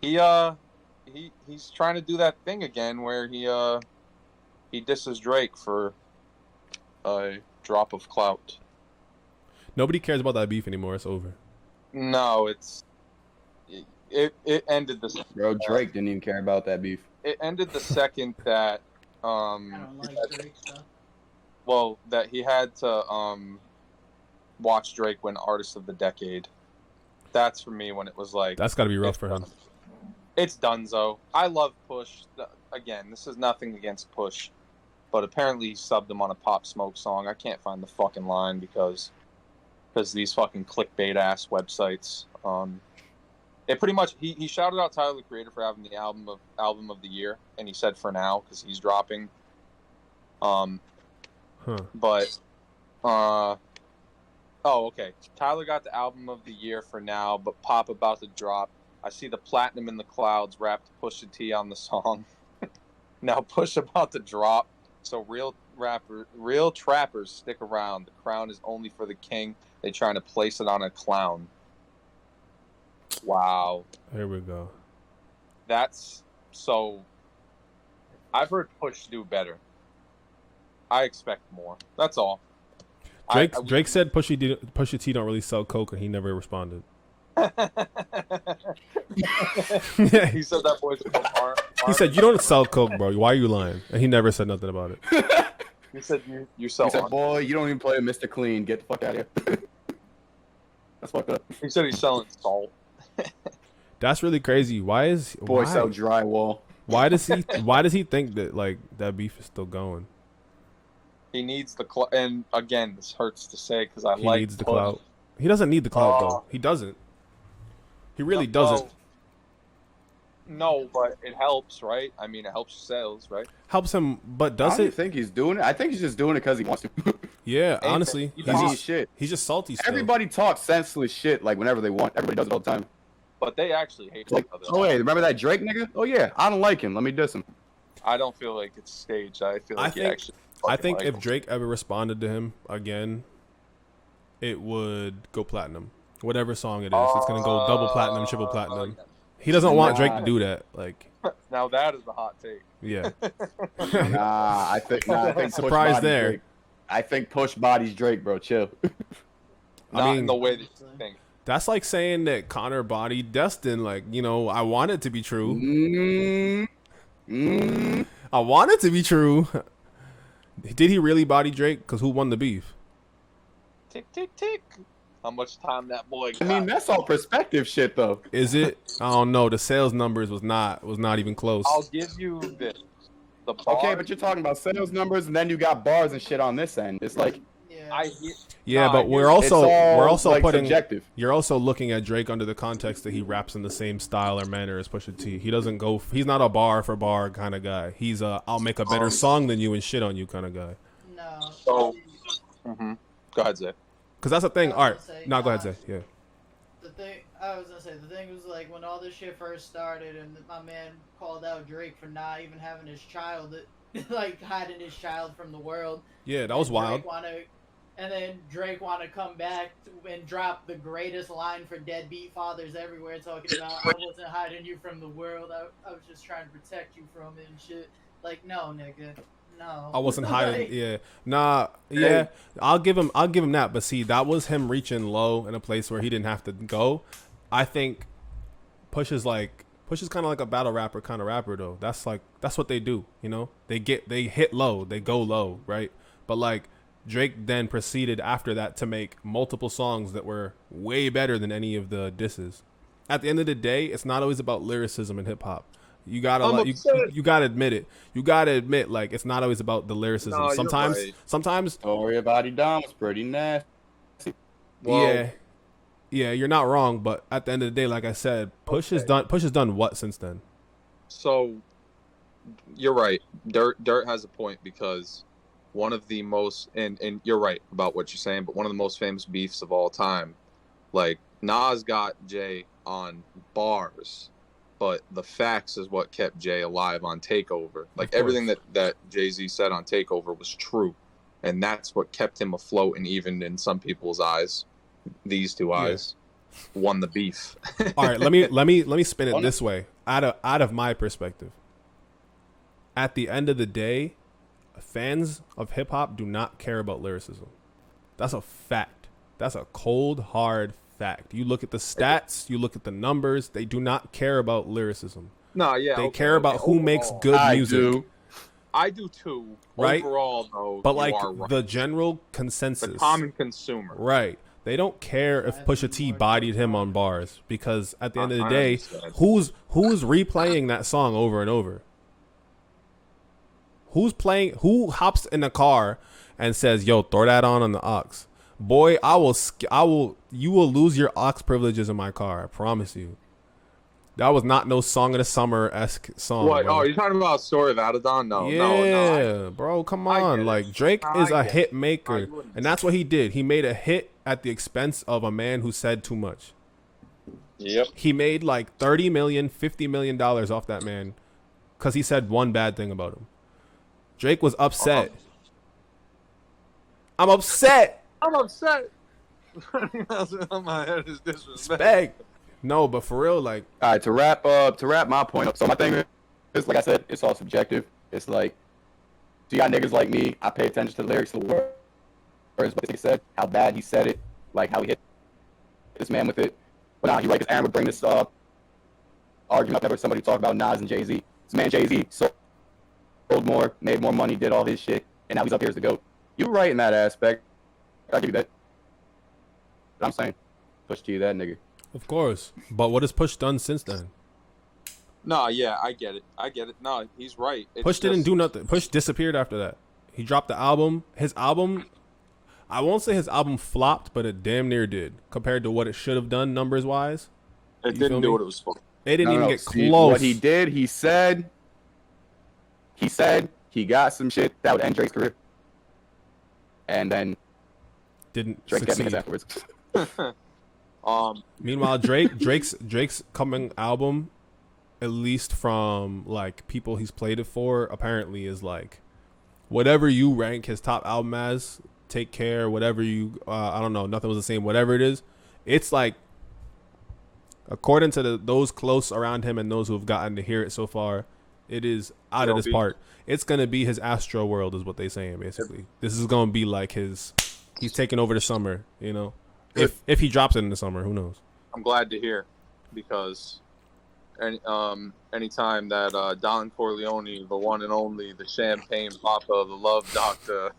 S1: He's trying to do that thing again where he disses Drake for a drop of clout.
S2: Nobody cares about that beef anymore. It's over.
S1: No, it ended this.
S4: Bro, Drake didn't even care about that beef.
S1: It ended the second that
S5: I don't like Drake stuff.
S1: well, that he had to watch Drake win Artist of the Decade. That's for me when it was like
S2: That's got to be rough for him.
S1: It's Dunzo. I love Push. Again, this is nothing against Push, but apparently he subbed him on a Pop Smoke song. I can't find the fucking line because these fucking clickbait ass websites. It pretty much he shouted out Tyler the Creator for having the album of the year, and he said for now because he's dropping. But oh, okay. Tyler got the album of the year for now, but Pop about to drop. I see the platinum in the clouds rapped Pusha T on the song. Now Push about to drop. So real trappers stick around. The crown is only for the king. They trying to place it on a clown. Wow.
S2: Here we go.
S1: That's so. I've heard Push do better. I expect more. That's all.
S2: Drake said Pusha T don't really sell coke, and he never responded.
S1: He said that boy's arm.
S2: He said, "You don't sell coke, bro. Why are you lying?" And he never said nothing about it.
S1: He said you sell.
S4: He said,
S1: arm.
S4: boy, you don't even play Mr. Clean. Get the fuck out of here. That's fucked up.
S1: He said he's selling salt.
S2: That's really crazy. Why
S4: Sell drywall.
S2: Why does he think that like that beef is still going?
S1: He needs the and again, this hurts to say because
S2: He needs the clout. He doesn't need the clout though. He doesn't. He really doesn't.
S1: No, but it helps, right? I mean, it helps sales, right?
S2: Helps him, but
S4: I
S2: does
S4: don't
S2: it?
S4: think he's doing it. I think he's just doing it because he wants to.
S2: Yeah, honestly,
S1: He's
S2: he's just salty still.
S4: Everybody talks senseless shit like whenever they want. Everybody does it all the time.
S1: But they actually hate
S4: Like,
S1: each other.
S4: oh, wait, remember that Drake nigga? Oh, yeah, I don't like him. Let me diss him.
S1: I don't feel like it's staged. I feel like he actually.
S2: I think
S1: like
S2: if
S1: him.
S2: Drake ever responded to him again, it would go platinum. Whatever song it is, it's gonna go double platinum, triple platinum. He doesn't want Drake to do that. Like,
S1: Now that is the hot take.
S2: yeah.
S4: I think Push
S2: Surprise
S4: bodies
S2: there.
S4: Drake. I think Push bodies Drake, bro. Chill.
S1: Not
S2: mean-
S1: in the way that you think.
S2: That's like saying that Connor bodied Destin. Like, you know, I want it to be true. I want it to be true. Did he really body Drake? Because who won the beef?
S1: Tick tick tick. How much time that boy got?
S4: I mean, that's all perspective shit, though.
S2: Is it? I don't know. The sales numbers was not even close.
S1: I'll give you this. The bar,
S4: Okay, but you're talking about sales numbers, and then you got bars and shit on this end. It's like
S5: Yeah.
S2: Yeah,
S1: Nah,
S2: but we're
S4: it's
S2: also
S4: all, like,
S2: putting
S4: subjective.
S2: you're also looking at Drake under the context that he raps in the same style or manner as Pusha T. He doesn't go. He's not a bar for bar kind of guy. He's a I'll make a better song than you and shit on you kind of guy.
S5: No.
S1: So- Go ahead, Zay.
S2: Because that's the thing.
S5: I
S2: All
S5: was
S2: right,
S5: gonna say,
S2: no, go ahead, say yeah.
S5: The thing was like when all this shit first started, and my man called out Drake for not even having his child, like hiding his child from the world.
S2: Yeah, that was
S5: And
S2: wild.
S5: And then Drake want to come back and drop the greatest line for deadbeat fathers everywhere, talking about I wasn't hiding you from the world. I was just trying to protect you from it and shit. Like, no, nigga. No.
S2: I wasn't hiding.
S5: Like,
S2: Yeah, nah, yeah. I'll give him that. But see, that was him reaching low in a place where he didn't have to go. I think Push is kind of like a battle rapper kind of rapper though. That's what they do. You know, they hit low, they go low, right? But like Drake then proceeded after that to make multiple songs that were way better than any of the disses. At the end of the day, it's not always about lyricism in hip hop. You gotta you gotta admit it. You gotta admit like it's not always about the lyricism.
S1: No, you're
S2: sometimes
S1: right.
S2: sometimes
S4: Story about Dom was pretty nasty.
S1: Well,
S2: yeah, you're not wrong, but at the end of the day, like I said, Push has done what since then?
S1: so you're right. Dirt has a point because one of the most and you're right about what you're saying, but one of the most famous beefs of all time, like Nas got Jay on bars, but the facts is what kept Jay alive on Takeover. Like everything that Jay-Z said on Takeover was true, and that's what kept him afloat. And even in some people's eyes, these two eyes won the beef.
S2: All right, let me spin it this way. Out of my perspective, at the end of the day, fans of hip hop do not care about lyricism. That's a fact. That's a cold, hard fact. You look at the stats, you look at the numbers. They do not care about lyricism.
S1: No, yeah,
S2: they care about who
S1: overall,
S2: makes good music.
S1: I do too.
S2: Right?
S1: Overall, though,
S2: but
S1: you
S2: like
S1: are right.
S2: the general consensus,
S1: The common consumer,
S2: right? They don't care if Pusha T bodied him on bars because at the end of the
S1: I
S2: day,
S1: understand.
S2: who's replaying that song over and over? Who hops in the car and says, "Yo, throw that on the aux"? Boy, you will lose your aux privileges in my car. I promise you. That was not no Song of the Summer-esque song.
S1: What?
S2: Bro.
S1: Oh, you're talking about Story of Adidon? No,
S2: yeah,
S1: no.
S2: bro, come
S1: I
S2: on.
S1: get it.
S2: Like Drake is a hit maker,
S1: I wouldn't-
S2: and that's what he did. He made a hit at the expense of a man who said too much.
S1: Yep.
S2: He made like $30 million, $50 million off that man because he said one bad thing about him. Drake was upset. I'm upset.
S1: I'm upset. On my head is disrespect.
S2: Spec. No, but for real, like,
S4: All right, to wrap my point up. So my thing is, like I said, it's all subjective. It's like, so you got niggas like me. I pay attention to the lyrics, to the words, what he said, how bad he said it, like how he hit this man with it. But now he like, Aaron would bring this argument up whenever somebody talk about Nas and Jay-Z. This man Jay-Z sold more, made more money, did all his shit, and now he's up here as the GOAT. You're right in that aspect. I'll give you that. But I'm saying, push to you that nigga.
S2: of course. But what has Push done since then?
S1: No, yeah, I get it. No, he's right. It's
S2: Push didn't
S1: just-
S2: do nothing. Push disappeared after that. He dropped the album. His album, I won't say his album flopped, but it damn near did compared to what it should have done numbers wise.
S1: It
S2: feel
S1: didn't
S2: me?
S1: do what it was supposed to.
S2: It didn't even get
S4: See,
S2: close.
S4: What he did, he said he got some shit that would end Drake's career. And then
S2: Didn't
S4: Drake got
S2: succeed.
S4: niggas afterwards.
S2: Meanwhile, Drake's coming album, at least from like people he's played it for, apparently is like whatever you rank his top album as. Take Care, whatever you, I don't know, Nothing Was the Same, whatever it is. It's like, according to those close around him and those who have gotten to hear it so far, it is out of this part. It's gonna be his Astro World, is what they saying basically. This is gonna be like he's taking over the summer, you know. If he drops it in the summer, who knows?
S1: I'm glad to hear, because anytime that Don Corleone, the one and only, the champagne papa, the love doctor,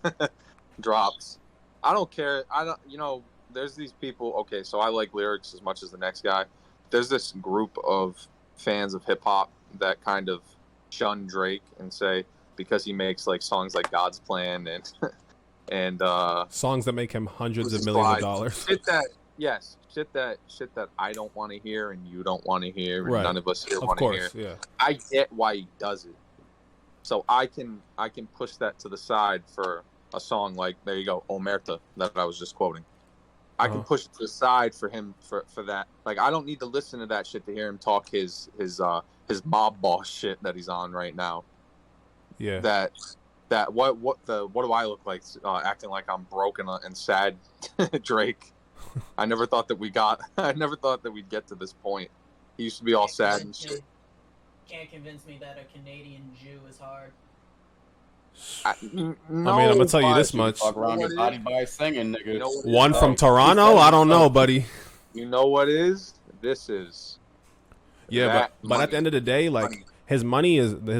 S1: drops, I don't care. I don't. You know, there's these people. Okay, so I like lyrics as much as the next guy. There's this group of fans of hip hop that kind of shun Drake and say because he makes like songs like God's Plan and
S2: Songs that make him hundreds of millions of dollars.
S1: Shit that I don't want to hear and you don't want to hear and
S2: Right.
S1: none of us here
S2: Of
S1: want to hear.
S2: course, yeah.
S1: I get why he does it. So I can push that to the side for a song like, there you go, Omerta, that I was just quoting. I can push it to the side for him for that. Like, I don't need to listen to that shit to hear him talk his mob boss shit that he's on right now.
S2: Yeah.
S1: That what do I look like acting like I'm broken and sad, Drake? I never thought that we'd get to this point. He used to be all sad and shit.
S5: Can't convince me that a Canadian Jew is hard.
S1: No,
S2: I'm gonna tell you this
S4: You
S2: much.
S4: fuck around
S1: You know
S4: your
S1: what
S4: body
S1: it
S4: by singing, nigga.
S1: You know what it
S2: One
S1: is,
S2: from
S1: though?
S2: Toronto? I don't know, buddy.
S1: You know what is? This is.
S2: Yeah,
S1: That
S2: but at the
S1: money.
S2: end of the day, like
S1: Money.
S2: his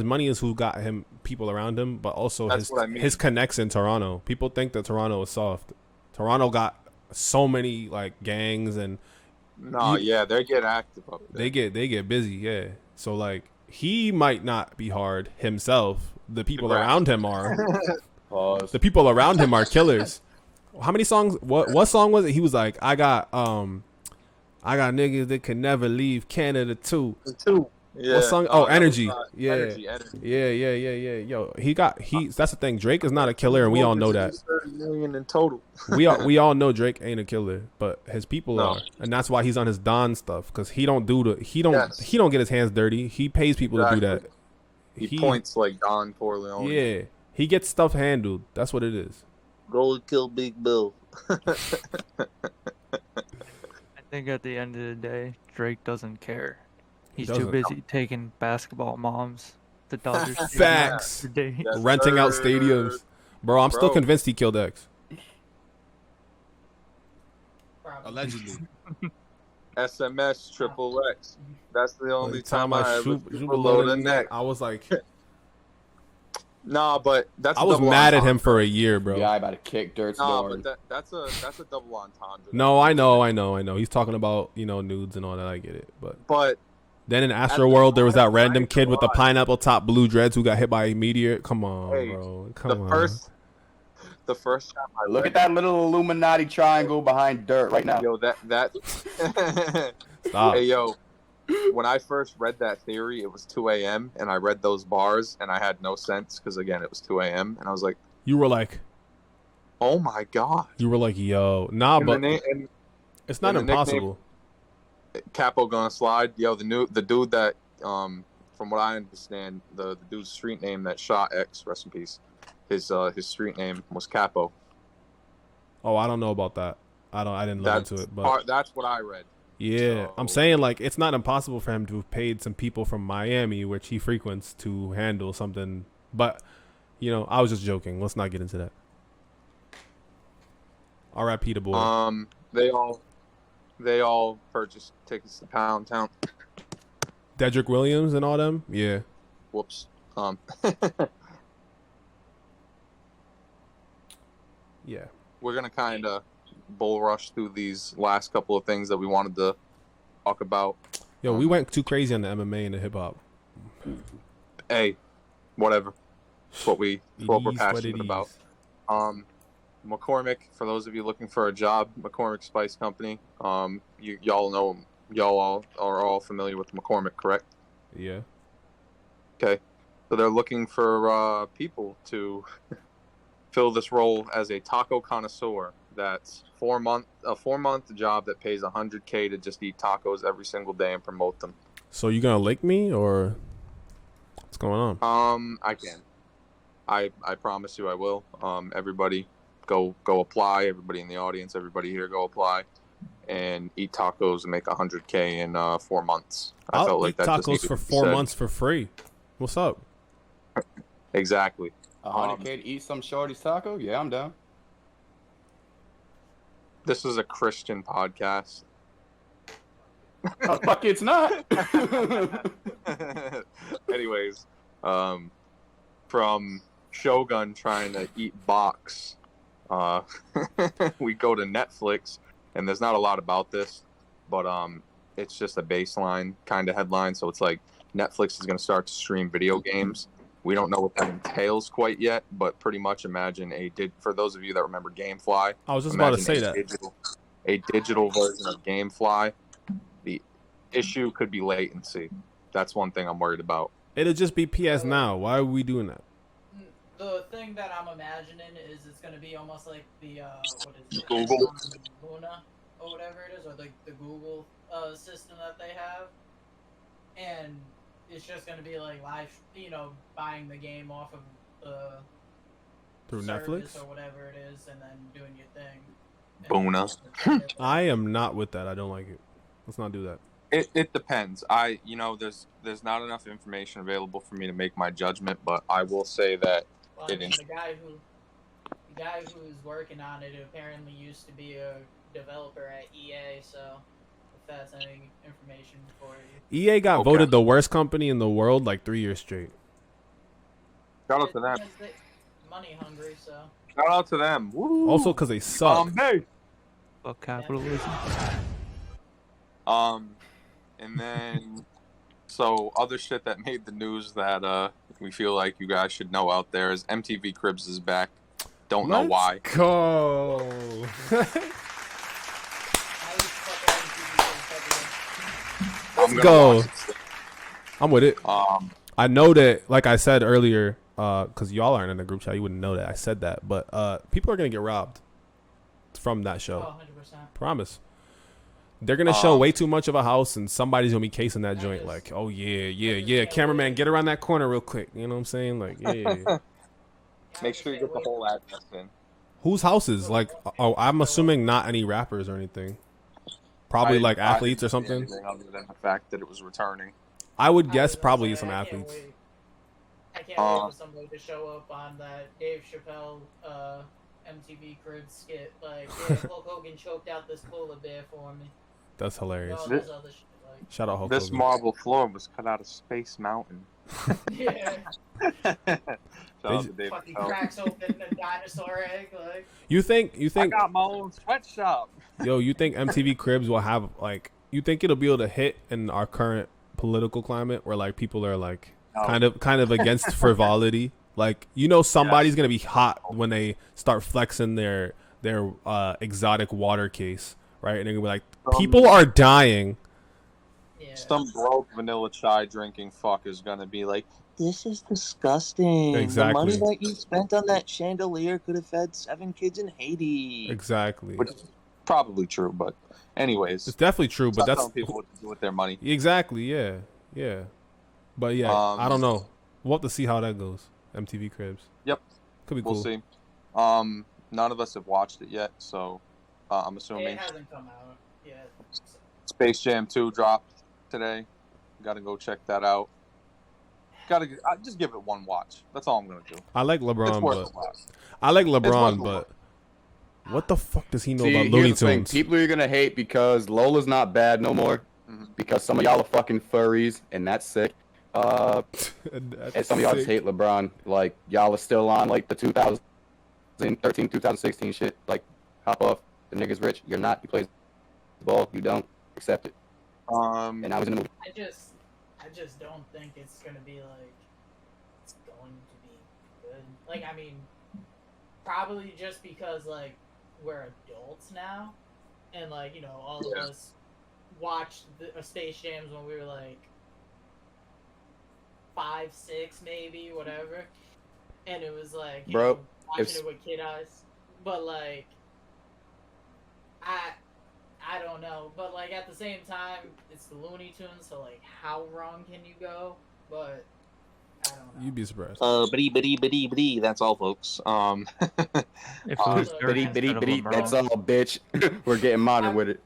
S2: money is who got him people around him, but also
S1: That's what I mean.
S2: his connects in Toronto. People think that Toronto is soft. Toronto got so many like gangs and
S1: No, yeah, they get active up there.
S2: they get busy, yeah. So like he might not be hard himself. The people around him are.
S4: Pause.
S2: The people around him are killers. How many songs? What song was it? He was like, I got niggas that can never leave Canada too.
S1: Yeah.
S2: What song? Oh, Energy. Yeah.
S1: Energy.
S2: Yeah. Yo, that's the thing. Drake is not a killer, and we all know that.
S1: 30 million in total.
S2: We all know Drake ain't a killer, but his people are, and that's why he's on his Don stuff because he don't get his hands dirty. He pays people to do that.
S1: He points like Don Corleone.
S2: Yeah, he gets stuff handled. That's what it is.
S1: Go and kill Big Bill.
S6: I think at the end of the day, Drake doesn't care. He's too busy taking basketball moms to Dodgers.
S2: Facts.
S6: Yes,
S2: Renting out stadiums. Bro, I'm still convinced he killed X.
S3: Allegedly.
S1: SMS triple X. That's the only time I ever
S2: shoot
S1: below the neck.
S2: I was like,
S1: Nah, but that's.
S2: I was mad at him for a year, bro.
S4: Yeah, I about to kick Dirt's
S1: Nah,
S4: door.
S1: but that's a double entendre.
S2: No, I know. He's talking about nudes and all that. I get it,
S1: But
S2: then in Astroworld, there was that random kid with the
S1: lie.
S2: pineapple top blue dreads who got hit by a meteor. Come on,
S1: Hey,
S2: bro.
S1: the first time I
S4: Look
S1: read
S4: at that little Illuminati triangle behind Dirt right now.
S1: Yo, that.
S2: Stop.
S1: Hey, yo. When I first read that theory, it was 2 a.m. and I read those bars and I had no sense because again, it was 2 a.m. and I was like,
S2: You were like,
S1: "Oh my god!"
S2: yo, nah,
S1: And
S2: but
S1: and
S2: it's not
S1: and the
S2: impossible.
S1: Capo gonna slide. Yo, the dude that from what I understand, the dude's street name that shot X, rest in peace. His street name was Capo.
S2: Oh, I don't know about that. I didn't look into it, but
S1: that's what I read.
S2: yeah,
S1: So-
S2: I'm saying like it's not impossible for him to have paid some people from Miami, which he frequents, to handle something. But I was just joking. Let's not get into that. R.I.P. to boy.
S1: They all purchased tickets to Pound Town.
S2: Dedrick Williams and all them. Yeah.
S1: Whoops.
S2: Yeah.
S1: We're gonna kind of bull rush through these last couple of things that we wanted to talk about.
S2: Yo, we went too crazy on the MMA and the hip hop.
S1: Hey, whatever. It's what we're
S2: It is
S1: passionate
S2: what it
S1: about.
S2: is.
S1: McCormick, for those of you looking for a job, McCormick Spice Company. Y'all know them. Y'all are all familiar with McCormick, correct?
S2: Yeah.
S1: Okay. So they're looking for people to fill this role as a taco connoisseur. That's a 4-month job that pays $100K to just eat tacos every single day and promote them.
S2: So you gonna lick me or what's going on?
S1: I can. I promise you I will. Everybody go apply. Everybody in the audience, everybody here, go apply and eat tacos and make $100K in 4 months. I felt like
S2: eat
S1: that just
S2: tacos
S1: needed
S2: for
S1: to be
S2: 4
S1: said.
S2: months for free. What's up?
S1: Exactly.
S4: 100K to eat some shorty's taco? Yeah, I'm down.
S1: This is a Christian podcast.
S4: Fuck, it's not.
S1: Anyways, from Shogun trying to eat box, we go to Netflix, and there's not a lot about this, but it's just a baseline kind of headline. So it's like Netflix is going to start to stream video games. We don't know what that entails quite yet, but pretty much imagine for those of you that remember GameFly.
S2: I was just about to say that.
S1: A digital version of GameFly. The issue could be latency. That's one thing I'm worried about.
S2: It'll just be PS Now. Why are we doing that?
S5: The thing that I'm imagining is it's gonna be almost like the what is it?
S1: Google.
S5: Luna or whatever it is, or the Google system that they have, and it's just gonna be like live, buying the game off of the
S2: Through
S5: service
S2: Netflix?
S5: or whatever it is, and then doing your thing.
S1: Boona.
S2: I am not with that. I don't like it. Let's not do that.
S1: It depends. There's not enough information available for me to make my judgment, but I will say that
S5: Well, I
S1: Get
S5: mean,
S1: in.
S5: the guy who's working on it apparently used to be a developer at EA. So if that's any information for you.
S2: EA got
S1: Okay.
S2: voted the worst company in the world like 3 years straight.
S1: Shout out to them.
S5: Because they money hungry, so.
S1: Shout out to them. Woo.
S2: Also, because they suck.
S1: Hey.
S6: Fuck capitalism.
S1: And then so other shit that made the news that we feel like you guys should know out there is MTV Cribs is back. Don't know why.
S2: Go.
S5: I used to fuck around with TV
S1: I'm gonna
S2: go.
S1: watch it.
S2: I'm with it.
S1: Um,
S2: I know that, like I said earlier, because y'all aren't in the group chat, you wouldn't know that I said that. But people are gonna get robbed from that show.
S5: Oh, 100%.
S2: Promise. They're gonna show way too much of a house, and somebody's gonna be casing that joint. Like, oh yeah. Cameraman, get around that corner real quick. You know what I'm saying? Like, yeah.
S1: make sure you get the whole address in.
S2: Whose houses? Like, oh, I'm assuming not any rappers or anything. Probably like athletes or
S1: I didn't see
S2: something.
S1: anything other than the fact that it was returning.
S2: I would guess
S5: was gonna
S2: probably
S5: say,
S2: some
S5: I can't
S2: athletes.
S5: wait. I can't wait for somebody to show up on that Dave Chappelle MTV Cribs skit. Like, yeah, Hulk Hogan choked out this polar bear for me.
S2: That's hilarious.
S5: All this other shit, like,
S2: Shout out Hulk
S1: This
S2: Hogan.
S1: marble floor was cut out of Space Mountain.
S5: yeah,
S1: Shout out to Dave
S5: fucking
S1: Chappelle.
S5: cracks open a dinosaur egg. Like,
S2: You think
S1: I got my own sweatshop.
S2: yo, you think MTV Cribs will have like, you think it'll be able to hit in our current political climate where like people are like
S1: No.
S2: kind of against frivolity? Like, you know, somebody's gonna be hot when they start flexing their exotic water case, right? And they're gonna be like, people are dying.
S5: yeah.
S1: Some broke vanilla chai drinking fuck is gonna be like, this is disgusting.
S2: Exactly.
S7: The money that you spent on that chandelier could have fed 7 kids in Haiti.
S2: Exactly.
S1: which is probably true, but anyways,
S2: It's definitely true, but
S1: stop
S2: that's
S1: telling people what to do with their money.
S2: exactly, yeah. But yeah, I don't know. We'll have to see how that goes. MTV Cribs.
S1: Yep.
S2: Could be
S1: We'll
S2: cool.
S1: see. None of us have watched it yet, so I'm assuming
S5: It hasn't come out yet.
S1: Space Jam 2 dropped today. Got to go check that out. Just give it one watch. That's all I'm gonna do.
S2: I like
S1: It's
S2: LeBron,
S1: worth
S2: but
S1: a watch.
S2: I like
S1: worth
S2: LeBron,
S1: a
S2: but what the fuck does he know
S4: See,
S2: about
S4: here's
S2: Looney
S4: the thing.
S2: Tunes?
S4: People are gonna hate because Lola's not bad no more.
S1: Mhm.
S4: Because some of y'all are fucking furries, and that's sick. And some of y'all just hate LeBron. Like, y'all are still on like the 2013, 2016 shit. Like, hop off. The nigga's rich. You're not. He plays ball. You don't. Accept it. And I was in the movie.
S5: I just don't think it's gonna be like it's going to be good. Like, I mean, probably just because like we're adults now, and like, you know, all of us watched the Space Jams when we were like 5, 6, maybe, whatever, and it was like, you
S4: Bro,
S5: know, watching it with kid eyes. But like, I don't know, but like at the same time, it's the Looney Tunes, so like, how wrong can you go? But I don't know.
S2: You'd be surprised.
S7: Bitty. That's all, folks.
S6: If
S1: Uh,
S6: it was Dirk
S4: Bitty,
S6: instead of
S4: bitty.
S6: LeBron.
S4: That's all, bitch. We're getting modern with it.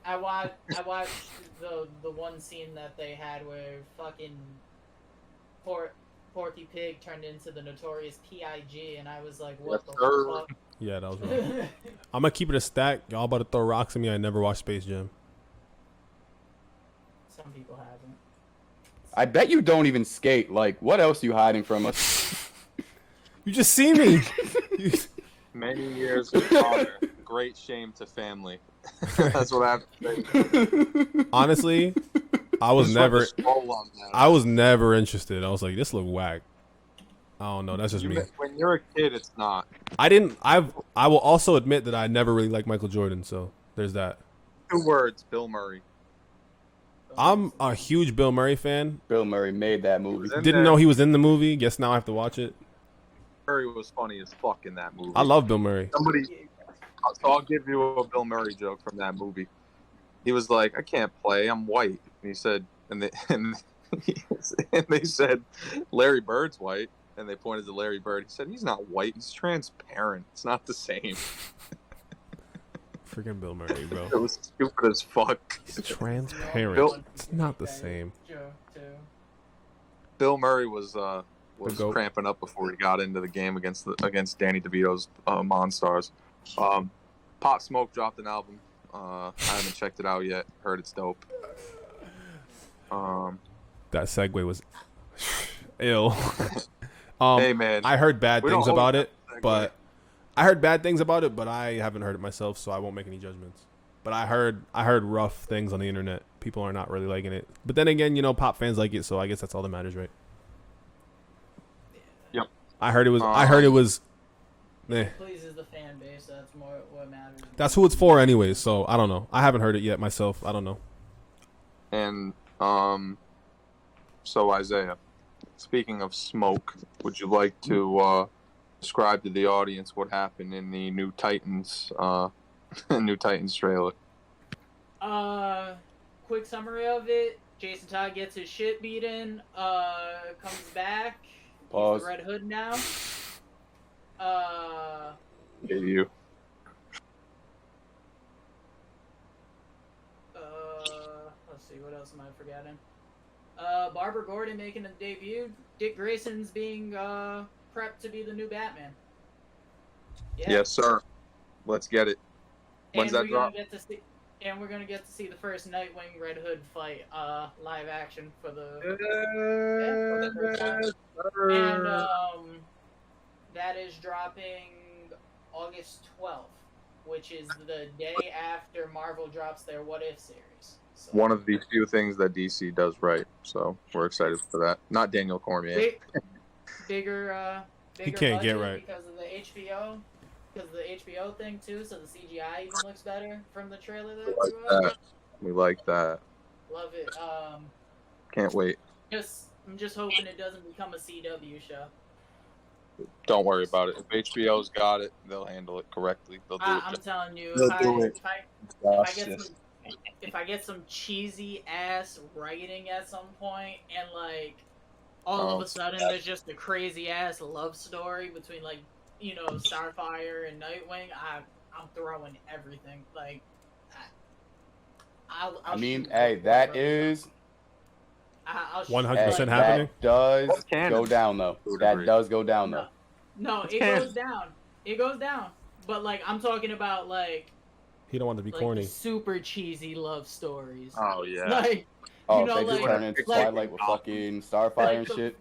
S5: I watched the one scene that they had where fucking Porky Pig turned into the notorious P.I.G. and I was like, what
S1: Yes,
S5: the
S1: sir.
S5: fuck?
S2: Yeah, that was wrong. I'm gonna keep it a stack. Y'all about to throw rocks at me. I never watched Space Jam.
S5: Some people haven't.
S4: I bet you don't even skate. Like, what else are you hiding from us?
S2: You just see me.
S1: Many years of honor, great shame to family. That's what I have to say.
S2: Honestly, I was
S1: Just like
S2: never.
S1: a scroll on that.
S2: I was never interested. I was like, this look whack. I don't know. That's just me.
S1: When you're a kid, it's not.
S2: I will also admit that I never really liked Michael Jordan. So there's that.
S1: 2 words, Bill Murray.
S2: I'm a huge Bill Murray fan.
S4: Bill Murray made that movie.
S1: Was in
S2: Didn't
S1: there.
S2: know he was in the movie. Guess now I have to watch it.
S1: Murray was funny as fuck in that movie.
S2: I love Bill Murray.
S1: So I'll give you a Bill Murray joke from that movie. He was like, "I can't play. I'm white." And he said, and they said, "Larry Bird's white." And they pointed to Larry Bird. He said, "He's not white. He's transparent. It's not the same."
S2: Freaking Bill Murray, bro.
S1: It was stupid as fuck.
S2: He's transparent.
S1: Bill-
S2: It's not the same.
S5: Joke, too.
S1: Bill Murray was was
S2: goat.
S1: cramping up before he got into the game against Danny DeVito's Monstars. Pop Smoke dropped an album. I haven't checked it out yet. Heard it's dope.
S2: That segue was ill.
S1: Hey man,
S2: I heard bad
S1: we
S2: things
S1: don't
S2: about
S1: own
S2: it,
S1: that segue.
S2: but I heard bad things about it, but I haven't heard it myself, so I won't make any judgments. But I heard rough things on the internet. People are not really liking it. But then again, you know, pop fans like it, so I guess that's all that matters, right?
S1: Yep.
S2: I heard it was. Eh.
S5: It pleases the fan base. That's more what matters.
S2: That's who it's for, anyways. So I don't know. I haven't heard it yet myself. I don't know.
S1: And so Isaiah, speaking of smoke, would you like to describe to the audience what happened in the new Titans trailer?
S5: Quick summary of it. Jason Todd gets his shit beaten. Comes back.
S4: Pause.
S5: He's the Red Hood now.
S1: Hey, you.
S5: Let's see, what else am I forgetting? Barbara Gordon making a debut. Dick Grayson's being prepped to be the new Batman. Yeah.
S1: Yes, sir. Let's get it. When's that drop?
S5: We're gonna get to see the first Nightwing Red Hood fight, live action for the first time. And that is dropping August 12th, which is the day after Marvel drops their What If series. So,
S1: One of the few things that DC does right, so we're excited for that. Not Daniel Cormier.
S5: bigger
S2: He can't get
S5: budget
S2: right.
S5: because of the HBO thing too, so the CGI even looks better from the trailer
S1: We like that.
S5: Love it.
S1: Can't wait.
S5: I'm just hoping it doesn't become a CW show.
S1: Don't worry about it. If HBO's got it, they'll handle it correctly. They'll do
S5: I'm
S1: it.
S5: telling you,
S1: They'll do it.
S5: if I get some cheesy ass writing at some point, and like all of a sudden there's just a crazy ass love story between like, you know, Starfire and Nightwing, I'm throwing everything. Like, I'll
S4: hey, that is
S2: 100% happening.
S4: That does
S1: That's canon.
S4: go down though. That does go down though.
S5: No, it goes down. It goes down. But like, I'm talking about like
S2: He don't want to be
S5: like
S2: corny.
S5: the super cheesy love stories.
S1: Oh yeah.
S5: Like,
S4: Oh,
S5: you know,
S4: they just
S5: like,
S4: turn into Twilight with fucking Starfire and shit.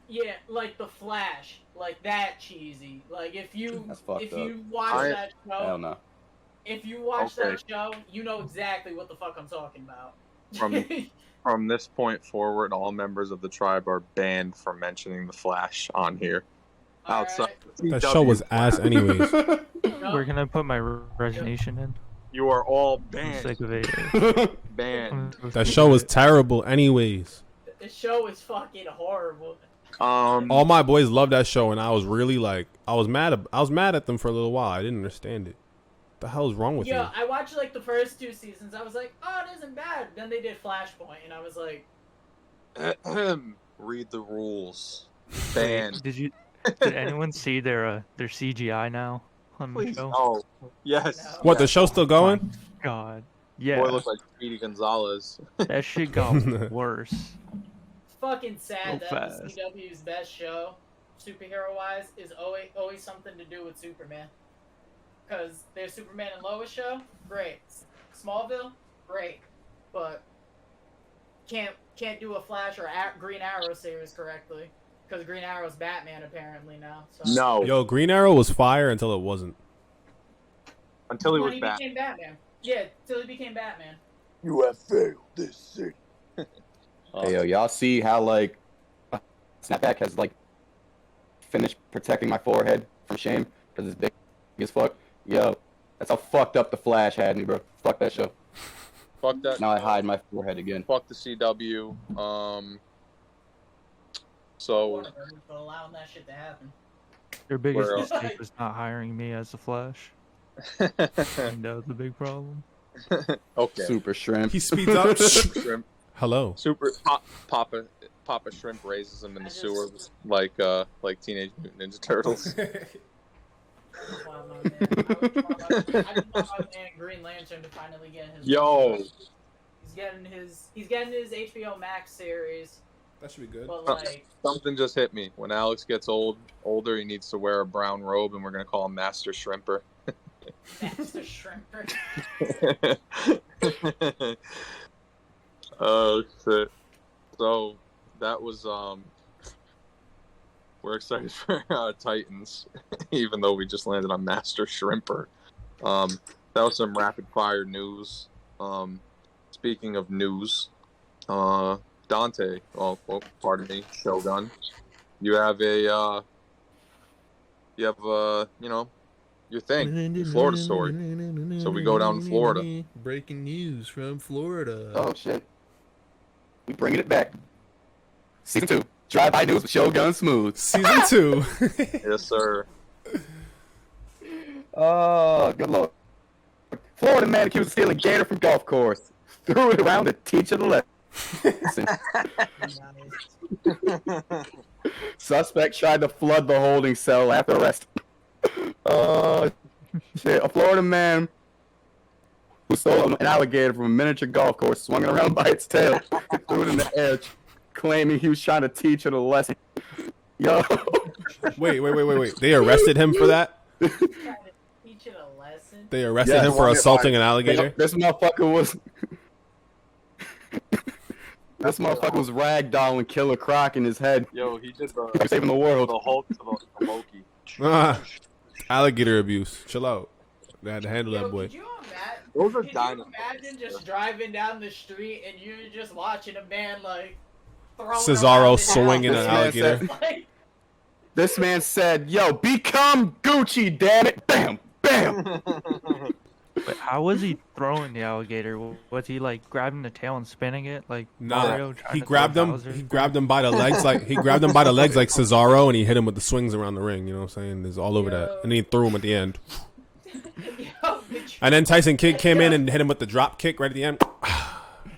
S5: Yeah, like the Flash, like that cheesy. Like if you
S4: That's fucked up.
S5: watch that show,
S4: Hell no.
S5: if you watch that show, you know exactly what the fuck I'm talking about.
S1: From this point forward, all members of the tribe are banned from mentioning the Flash on here. Outside,
S2: That show was ass anyways.
S6: We're gonna put my resignation in.
S1: you are all
S6: I'm
S1: banned.
S6: sick of it.
S1: Banned.
S2: That show was terrible anyways.
S5: The show is fucking horrible.
S2: All my boys loved that show, and I was really like, I was mad at them for a little while. I didn't understand it. What the hell is wrong with you?
S5: Yeah, I watched like the first 2 seasons. I was like, oh, it isn't bad. Then they did Flashpoint, and I was like,
S1: read the rules. Banned.
S6: Did anyone see their CGI now on the show?
S1: Oh, yes.
S5: No.
S2: What, the show's still going?
S6: God,
S1: Boy
S6: yeah,
S1: looks like Speedy Gonzalez.
S6: that shit got worse.
S5: it's fucking sad
S6: So
S5: that
S6: fast.
S5: the CW's best show, superhero-wise, is always something to do with Superman. Because their Superman and Lois show, great. Smallville, great. But can't do a Flash or Green Arrow series correctly. Because Green Arrow's Batman apparently now. So.
S1: No.
S2: Yo, Green Arrow was fire until it wasn't.
S1: Until he
S5: When
S1: was
S5: he
S1: back.
S5: became Batman. Yeah, till he became Batman.
S1: You have failed this city.
S4: Hey, yo, y'all see how like Snapback has like finished protecting my forehead from shame because it's big as fuck. Yo, that's how fucked up the Flash had me, bro. Fuck that show.
S1: Fuck that.
S4: Now I hide my forehead again.
S1: Fuck the CW. So
S5: Warner Brothers for allowing that shit to happen.
S6: Their biggest
S1: Where-
S6: mistake was not hiring me as the Flash. That was the big problem.
S1: okay.
S4: Super shrimp.
S2: He speeds up.
S1: Shrimp.
S2: Hello.
S1: Super Papa Shrimp raises him in the sewer like Teenage Mutant Ninja Turtles.
S5: Wow, man. I just want my man Green Lantern to finally get his.
S1: Yo.
S5: He's getting his HBO Max series.
S2: That should be good.
S5: But like,
S1: Something just hit me. When Alex gets older, he needs to wear a brown robe, and we're gonna call him Master Shrimper.
S5: that's the shrimper.
S1: Oh shit! So that was we're excited for Titans, even though we just landed on Master Shrimper. That was some rapid fire news. Speaking of news, Dante, pardon me, Shogun, you have your thing, your Florida story. So we go down to Florida.
S3: Breaking news from Florida.
S4: Oh shit. We bringing it back. Season 2. Drive-by news with Shogun Smooth.
S2: Season 2.
S1: Yes, sir.
S4: Oh, good lord. Florida man accused of stealing gator from golf course. Threw it around to teach it a lesson. Suspect tried to flood the holding cell after arrest. Oh, shit. A Florida man who stole an alligator from a miniature golf course, swung it around by its tail, threw it in the air, claiming he was trying to teach it a lesson. Yo.
S2: Wait. They arrested him for that?
S5: Teach it a lesson.
S2: They arrested him for assaulting an alligator?
S4: This motherfucker was... This motherfucker was ragdolling Killer Croc in his head.
S1: Yo, he did
S4: Saving the world.
S1: the Hulk to the Loki.
S2: Alligator abuse. Chill out. They had to handle that boy.
S5: Could you
S1: Those are
S5: Could you
S1: dinosaurs.
S5: imagine just driving down the street and you're just watching a man like throwing
S2: Cesaro
S5: around
S2: swinging
S5: an
S2: an
S5: apple?
S2: alligator.
S5: Like,
S4: This man said, yo, become Gucci, damn it. Bam, bam.
S6: But how was he throwing the alligator? Was he like grabbing the tail and spinning it like
S2: Nah,
S6: Mario trying
S2: he
S6: to
S2: grabbed
S6: throw
S2: him.
S6: Bowser?
S2: He grabbed him by the legs like Cesaro, and he hit him with the swings around the ring. You know what I'm saying? It's all over that, and then he threw him at the end.
S5: yo,
S2: And then Tyson Kidd came in and hit him with the drop kick right at the end.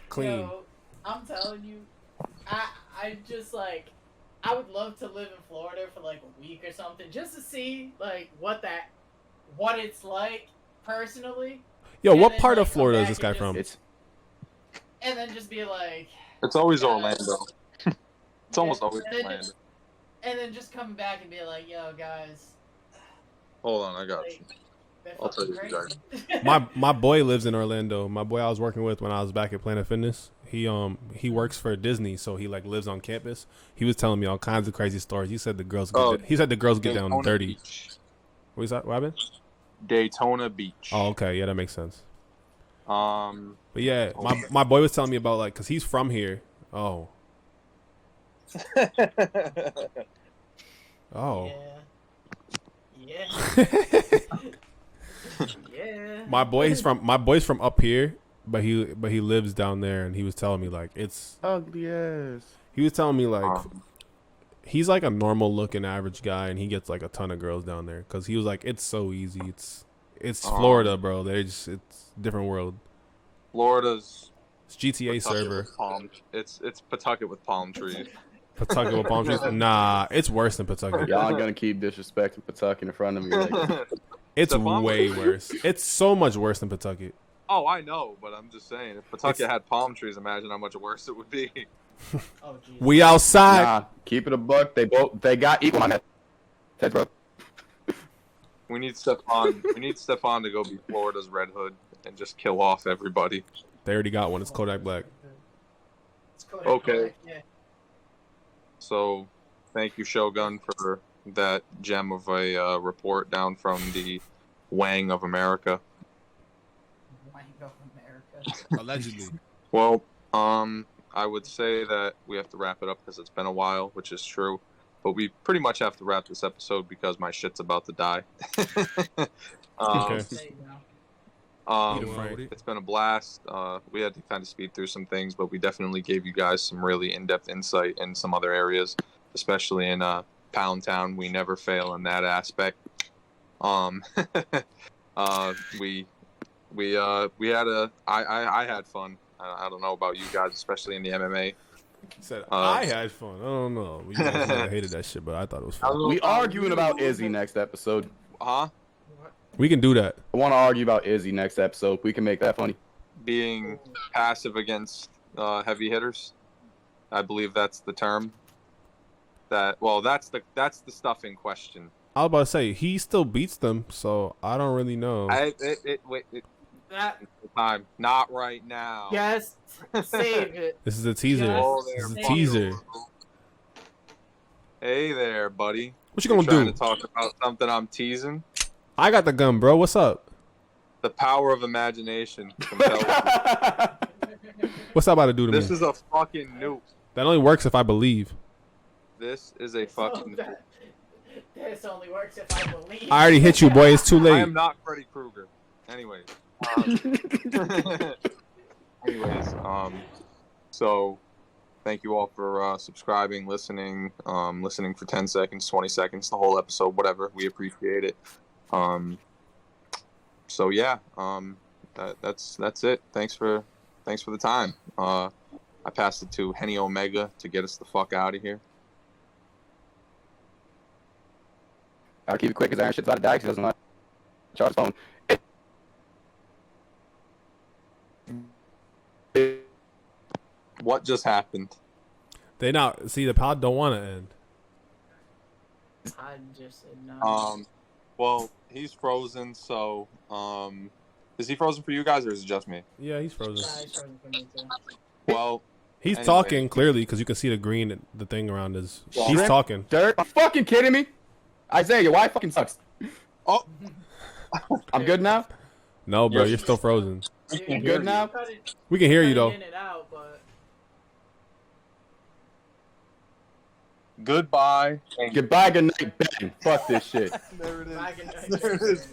S2: Clean.
S5: yo, I'm telling you, I just like, I would love to live in Florida for like a week or something just to see like what it's like personally.
S2: Yo,
S5: And
S2: what
S5: then,
S2: part
S5: like,
S2: of Florida
S5: come
S2: is this
S5: back
S2: guy
S5: and
S2: from?
S4: It's
S5: And then just be like,
S1: It's always Orlando. It's almost always
S5: and then
S1: Orlando.
S5: and then just come back and be like, yo guys,
S1: Hold on, I got you.
S5: like, they're
S1: I'll tell
S5: fucking
S1: you
S5: crazy.
S2: My boy lives in Orlando. My boy I was working with when I was back at Planet Fitness. He works for Disney, so he like lives on campus. He was telling me all kinds of crazy stories. He said the girls get down
S1: Daytona
S2: dirty.
S1: Beach.
S2: What is that? What happened?
S1: Daytona Beach.
S2: Oh, okay, yeah, that makes sense.
S1: Okay.
S2: But yeah, my boy was telling me about like, cause he's from here. Oh. Oh.
S5: Yeah. Yeah.
S2: My boy's from up here, but he lives down there, and he was telling me like it's
S4: ugly ass.
S2: he was telling me like he's like a normal looking average guy, and he gets like a ton of girls down there because he was like it's so easy. It's Florida, bro. It's different world.
S1: Florida's
S2: It's GTA
S1: Pawtucket
S2: server.
S1: with palm. It's Pawtucket with palm trees.
S2: Pawtucket with palm trees. Nah, it's worse than Pawtucket.
S4: Y'all gonna keep disrespecting Pawtucket in front of me. Like,
S2: It's
S1: Stephon
S2: way
S1: was-
S2: worse. It's so much worse than Pawtucket.
S1: Oh, I know, but I'm just saying, if Pawtucket had palm trees, imagine how much worse it would be.
S5: Oh, Jesus.
S2: We outside.
S4: nah, keep it a buck. They got equal on that. That's bro.
S1: We need Stephon. We need Stephon to go be Florida's Red Hood and just kill off everybody.
S2: They already got one. It's Kodak Black.
S5: It's Kodak
S1: Okay.
S5: Black, yeah.
S1: So, thank you, Shogun, for that gem of a report down from the Wang of America.
S5: Wang of America.
S3: Allegedly.
S1: Well, I would say that we have to wrap it up because it's been a while, which is true. But we pretty much have to wrap this episode because my shit's about to die.
S2: Okay.
S5: There you go.
S2: Right.
S1: It's been a blast. We had to kind of speed through some things, but we definitely gave you guys some really in-depth insight in some other areas, especially in Pound Town. We never fail in that aspect. I had fun. I don't know about you guys, especially in the MMA.
S2: He said, I had fun. I don't know. You guys might have hated that shit, but I thought it was fun.
S4: We arguing about Izzy next episode.
S1: Huh?
S2: We can do that.
S4: I want to argue about Izzy next episode. We can make that funny.
S1: Being passive against heavy hitters. I believe that's the term. That's the stuff in question.
S2: I was about to say he still beats them, so I don't really know.
S5: That
S1: Not right now.
S5: yes, save it.
S2: This is a teaser.
S5: Just
S2: This is a
S5: save
S2: teaser.
S5: it.
S1: Hey there, buddy.
S2: What you gonna
S1: trying
S2: do?
S1: to talk about something I'm teasing?
S2: I got the gun, bro. What's up?
S1: The power of imagination compels me.
S2: What's that about to do to
S1: This
S2: me?
S1: is a fucking nuke.
S2: That only works if I believe.
S1: This is a fucking nuke.
S5: This only works if I believe.
S2: I already hit you, boy. It's too
S1: I
S2: late.
S1: am not Freddy Krueger. Anyways. So thank you all for subscribing, listening for 10 seconds, 20 seconds, the whole episode, whatever. We appreciate it. So yeah, that's it. Thanks for the time. I passed it to Henny Omega to get us the fuck out of here.
S4: I'll keep it quick because Aaron shit's about to die because he doesn't want to charge his phone.
S1: What just happened?
S2: They not see the pod don't want to end.
S5: I just said no.
S1: Well, he's frozen, so is he frozen for you guys or is it just me?
S2: Yeah, he's frozen.
S5: Nah, it's frozen for me too.
S1: Well,
S2: He's
S1: anyway.
S2: talking clearly because you can see the green, the thing around his. He's
S4: Shrimp,
S2: talking.
S4: Dirt. Are you fucking kidding me? Isaiah, your Wi fucking sucks.
S1: Oh,
S4: I'm good now?
S2: No, bro,
S1: Yes.
S2: you're still frozen.
S5: Dude,
S4: Good now?
S5: cut it-
S2: We can hear you
S5: cut
S2: though.
S5: it in and out, but
S1: goodbye.
S4: Goodbye, good night, bang. Fuck this shit.
S1: There it is.
S5: I can-
S1: There it is.